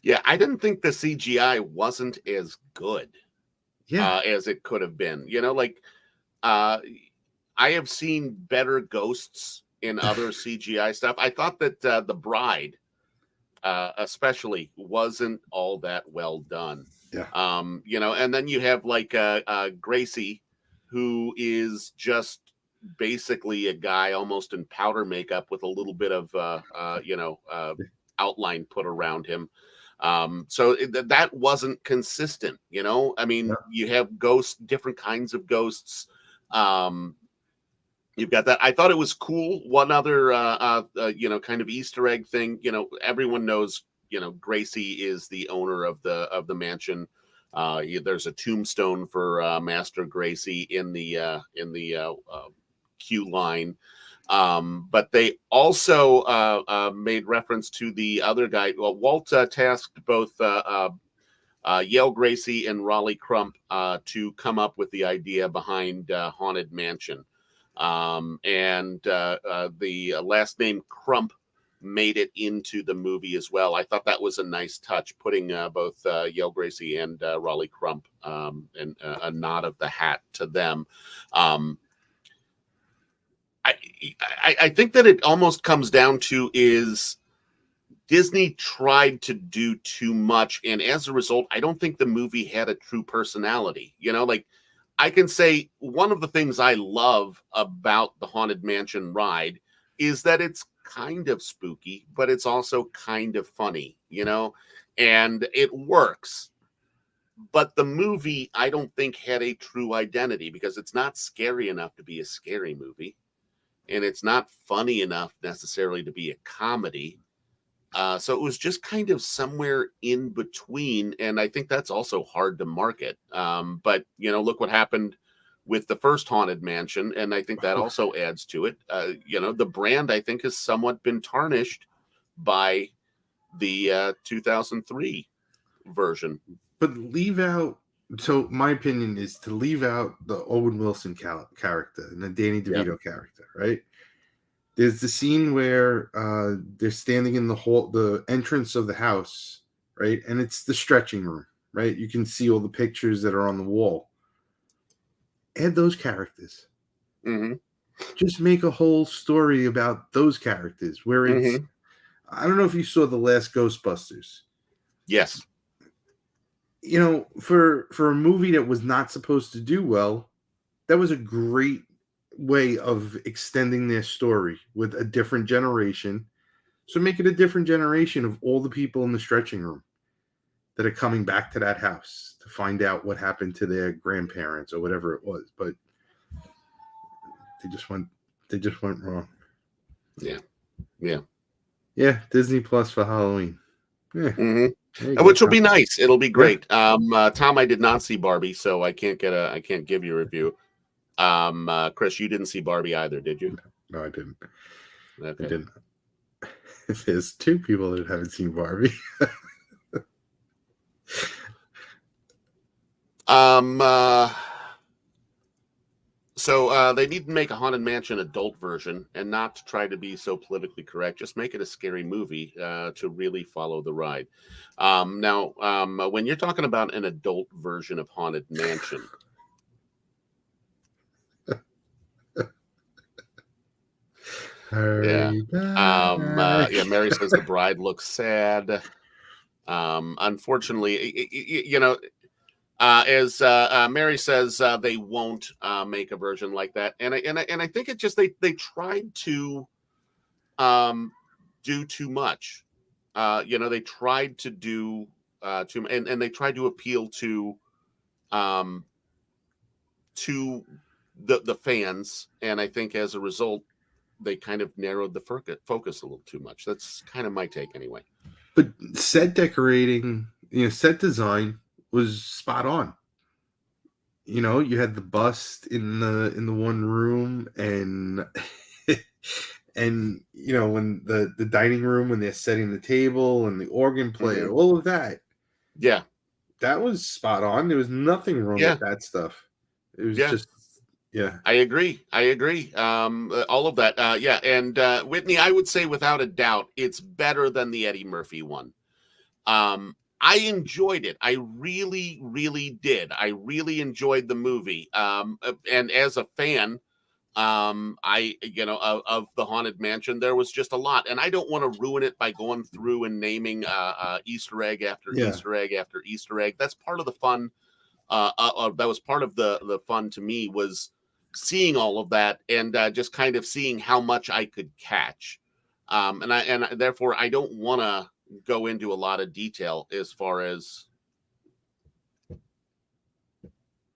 Yeah, I didn't think the CGI wasn't as good as it could have been. I have seen better ghosts in other CGI stuff. I thought that The Bride, especially, wasn't all that well done. Yeah. And then you have like Gracie, who is just basically a guy almost in powder makeup with a little bit of outline put around him. So that wasn't consistent. You have ghosts, different kinds of ghosts. You've got that. I thought it was cool. One other, kind of Easter egg thing. Everyone knows, Gracie is the owner of the mansion. There's a tombstone for Master Gracie in the queue line. But they also made reference to the other guy. Well, Walt tasked both Yale Gracie and Raleigh Crump to come up with the idea behind Haunted Mansion. And the last name Crump made it into the movie as well. I thought that was a nice touch, putting both Yale Gracie and Raleigh Crump, and a nod of the hat to them. I think that it almost comes down to is Disney tried to do too much, and as a result, I don't think the movie had a true personality. Like, I can say one of the things I love about the Haunted Mansion ride is that it's kind of spooky, but it's also kind of funny, and it works. But the movie, I don't think, had a true identity because it's not scary enough to be a scary movie, and it's not funny enough necessarily to be a comedy. So it was just kind of somewhere in between, and I think that's also hard to market. But look what happened with the first Haunted Mansion, and I think that also adds to it. The brand, I think, has somewhat been tarnished by the 2003 version. But leave out. So my opinion is to leave out the Owen Wilson character and the Danny DeVito character, right? There's the scene where they're standing in the entrance of the house, right? And it's the stretching room, right? You can see all the pictures that are on the wall. Add those characters. Mm-hmm. Just make a whole story about those characters where it's, I don't know if you saw the last Ghostbusters. Yes. For a movie that was not supposed to do well, that was a great way of extending their story with a different generation. So make it a different generation of all the people in the stretching room that are coming back to that house to find out what happened to their grandparents or whatever it was. But they just went wrong. Yeah, Disney Plus for Halloween. Yeah. Which will be nice. It'll be great. Tom, I did not see Barbie, so I can't give you a review. Chris, you didn't see Barbie either, did you? No, I didn't. Okay. I didn't. There's two people that haven't seen Barbie. So they need to make a Haunted Mansion adult version and not try to be so politically correct. Just make it a scary movie to really follow the ride. Now, when you're talking about an adult version of Haunted Mansion, Mary says the bride looks sad. Unfortunately, as Mary says, they won't make a version like that, and I think it just they tried to do too much. They tried to do too, and they tried to appeal to the fans, and I think as a result, they kind of narrowed the focus a little too much. That's kind of my take, anyway. But set decorating, set design was spot on. You had the bust in the one room, and and when the dining room, when they're setting the table and the organ player, all of that. Yeah, that was spot on. There was nothing wrong with that stuff. It was just. Yeah, I agree. All of that. And Whitney, I would say without a doubt, it's better than the Eddie Murphy one. I enjoyed it. I really, really did. I really enjoyed the movie. And as a fan, of the Haunted Mansion, there was just a lot, and I don't want to ruin it by going through and naming Easter egg after Easter egg after Easter egg. That's part of the fun. That was part of the fun to me, was seeing all of that and just kind of seeing how much I could catch. And therefore I don't want to go into a lot of detail as far as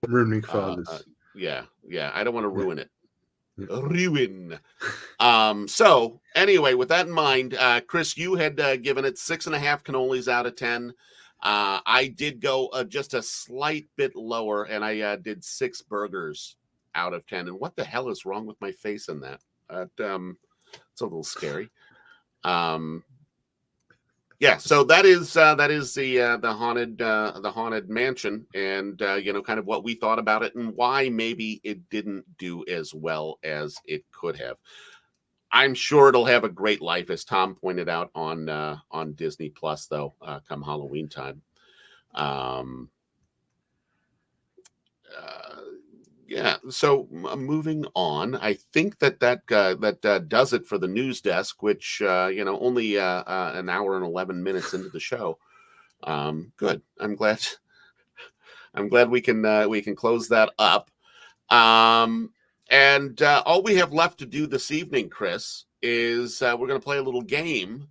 ruining fathers. I don't want to ruin it. Ruin. So anyway, with that in mind, Chris, you had given it 6.5 cannolis out of 10. I did go just a slight bit lower, and I did 6 burgers out of 10. And what the hell is wrong with my face in that? It's a little scary. So that is the haunted mansion, and kind of what we thought about it and why maybe it didn't do as well as it could have. I'm sure it'll have a great life, as Tom pointed out on Disney Plus, though, come Halloween time. Yeah. So moving on, I think that does it for the news desk, which only an hour and 11 minutes into the show. Good. I'm glad. I'm glad we can close that up. And all we have left to do this evening, Chris, is we're going to play a little game.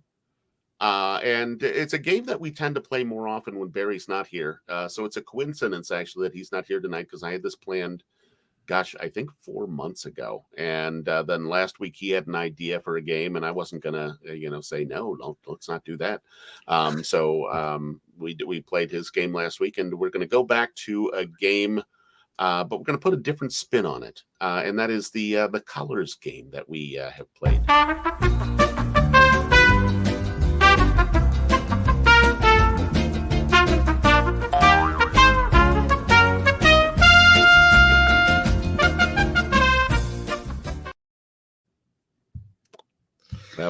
And it's a game that we tend to play more often when Barry's not here. So it's a coincidence, actually, that he's not here tonight, because I had this planned, gosh, I think 4 months ago. And then last week he had an idea for a game, and I wasn't going to, say, no, let's not do that. So we played his game last week, and we're going to go back to a game, but we're going to put a different spin on it. And that is the colors game that we have played.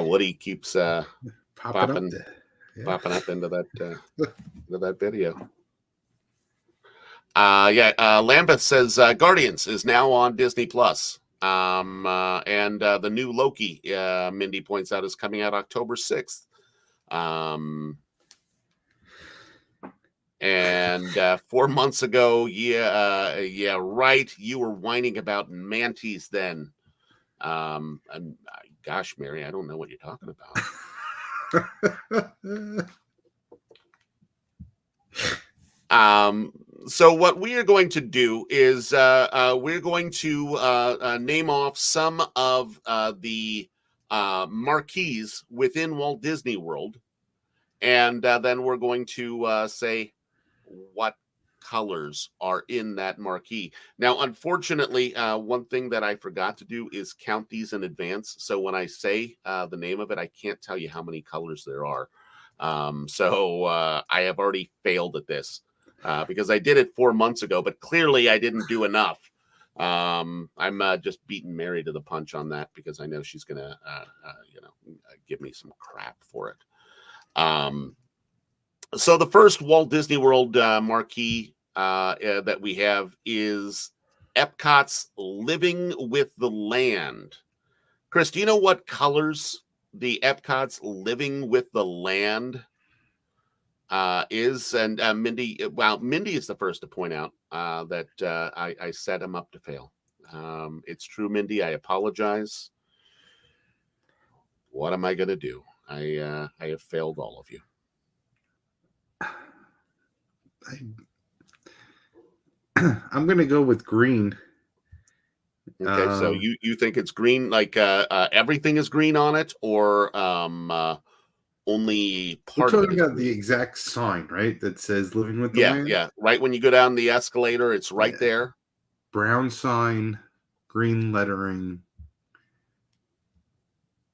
Woody keeps popping up into that video. Lambeth says Guardians is now on Disney Plus. And the new Loki, Mindy points out, is coming out October 6th. And 4 months ago, right, you were whining about manties then. Gosh, Mary, I don't know what you're talking about. So what we are going to do is we're going to name off some of the marquees within Walt Disney World, and then we're going to say what colors are in that marquee. Now, unfortunately, one thing that I forgot to do is count these in advance. So when I say the name of it, I can't tell you how many colors there are. So I have already failed at this because I did it 4 months ago, but clearly I didn't do enough. I'm just beating Mary to the punch on that because I know she's going to, give me some crap for it. So the first Walt Disney World marquee that we have is Epcot's Living with the Land. Chris, do you know what colors the Epcot's Living with the Land is? And Mindy, Mindy is the first to point out that I set him up to fail. It's true, Mindy. I apologize. What am I going to do? I have failed all of you. I'm gonna go with green. Okay, so you think it's green, like everything is green on it, or only part We're of it? talking about the exact sign, right? That says "Living with the Land." Yeah. Right when you go down the escalator, it's right there. Brown sign, green lettering,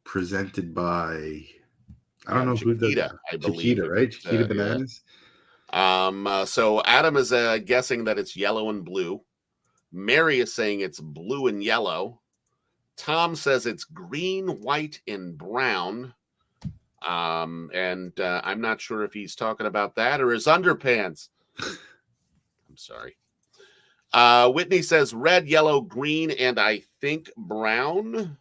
presented by I don't know Chiquita, who does. I believe. Chiquita, right? Chiquita Bananas. So Adam is guessing that it's yellow and blue. Mary is saying it's blue and yellow. Tom says it's green, white, and brown. And I'm not sure if he's talking about that or his underpants. I'm sorry. Whitney says red, yellow, green, and I think brown.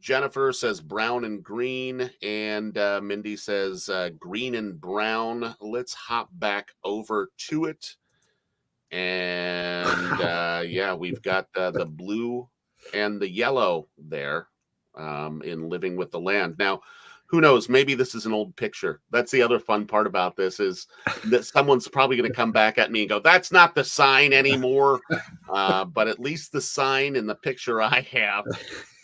Jennifer says brown and green, and Mindy says green and brown. Let's hop back over to it. And we've got the blue and the yellow there in Living with the Land. Now, who knows? Maybe this is an old picture. That's the other fun part about this, is that someone's probably going to come back at me and go, that's not the sign anymore. But at least the sign in the picture I have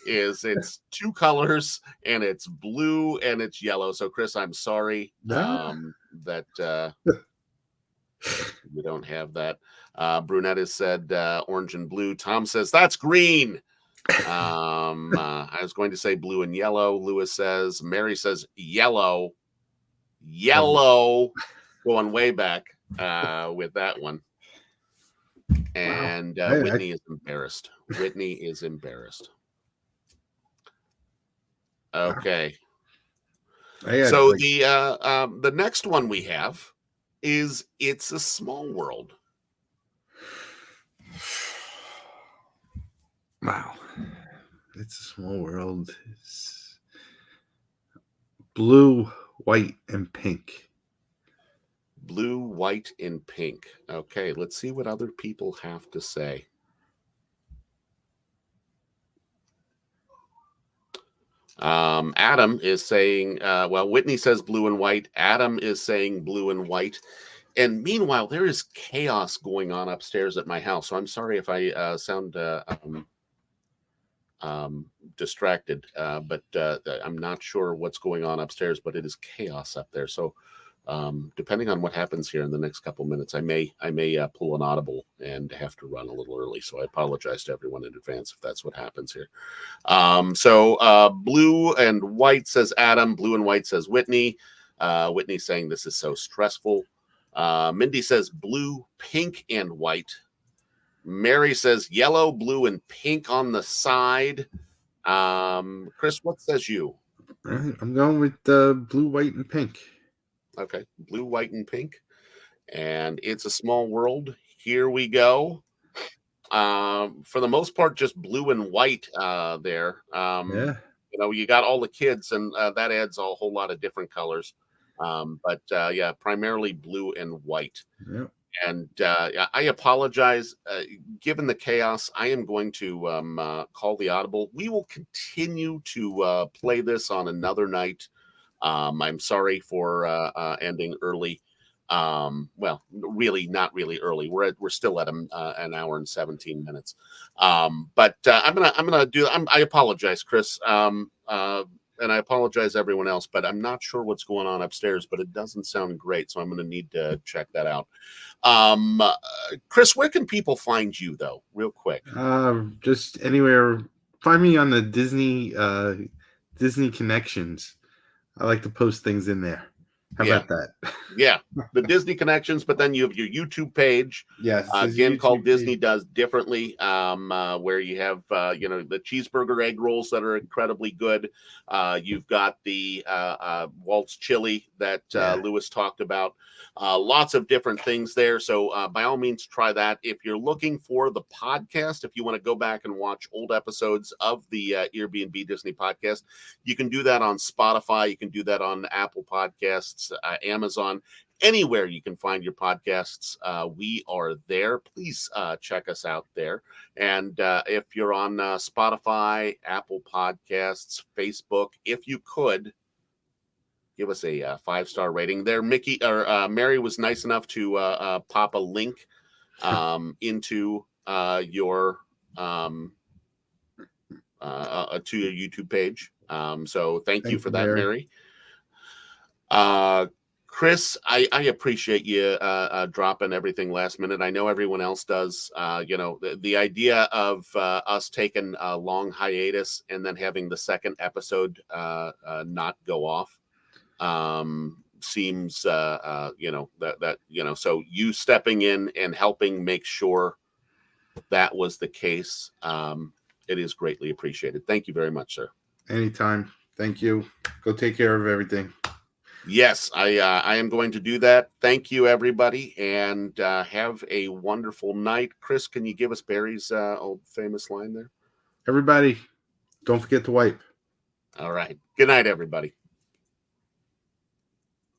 it's two colors, and it's blue and it's yellow. So Chris, I'm sorry that you don't have that. Brunette has said orange and blue. Tom says that's green. I was going to say blue and yellow. Lewis says, Mary says yellow, going way back with that one. And Wow. Whitney is embarrassed. Whitney is embarrassed. Okay. So the next one we have is It's a Small World. Wow. It's a Small World. It's blue, white, and pink. Blue, white, and pink. Okay, let's see what other people have to say. Adam is saying, Whitney says blue and white. Adam is saying blue and white. And meanwhile, there is chaos going on upstairs at my house. So I'm sorry if I sound distracted, but I'm not sure what's going on upstairs, but it is chaos up there. So depending on what happens here in the next couple minutes, I may pull an audible and have to run a little early. So I apologize to everyone in advance if that's what happens here. So blue and white says Adam, blue and white says Whitney. Whitney saying this is so stressful. Mindy says blue, pink, and white. Mary says yellow, blue, and pink on the side. Chris, what says you? All right, I'm going with blue, white, and pink. Okay, blue, white, and pink. And It's a Small World. Here we go. For the most part, just blue and white there. Yeah. You got all the kids, and that adds a whole lot of different colors. But primarily blue and white. Yeah. And I apologize. Given the chaos, I am going to call the audible. We will continue to play this on another night. I'm sorry for ending early. Really not really early. We're still at an hour and 17 minutes. But I'm gonna do. I apologize, Chris. And I apologize everyone else, but I'm not sure what's going on upstairs, but it doesn't sound great. So I'm going to need to check that out. Chris, where can people find you though, real quick? Just anywhere. Find me on the Disney Connections. I like to post things in there. How about that? Yeah, the Disney Connections, but then you have your YouTube page. Yes, again YouTube called page. Disney Does Differently, where you have the cheeseburger egg rolls that are incredibly good. You've got the Waltz chili that Lewis talked about. Lots of different things there. So by all means, try that. If you're looking for the podcast, if you want to go back and watch old episodes of the EarB&B Disney podcast, you can do that on Spotify. You can do that on Apple Podcasts, Amazon, anywhere you can find your podcasts. We are there. Please check us out there. And if you're on Spotify, Apple Podcasts, Facebook, if you could give us a 5-star rating there. Mary was nice enough to pop a link into your to your YouTube page. So thank you for that, Mary. Chris, I appreciate you dropping everything last minute. I know everyone else does. The idea of us taking a long hiatus and then having the second episode not go off seems so you stepping in and helping make sure that was the case. It is greatly appreciated. Thank you very much, sir. Anytime. Thank you. Go take care of everything. Yes, I am going to do that. Thank you, everybody, and have a wonderful night. Chris, can you give us Barry's old famous line there? Everybody, don't forget to wipe. All right. Good night, everybody.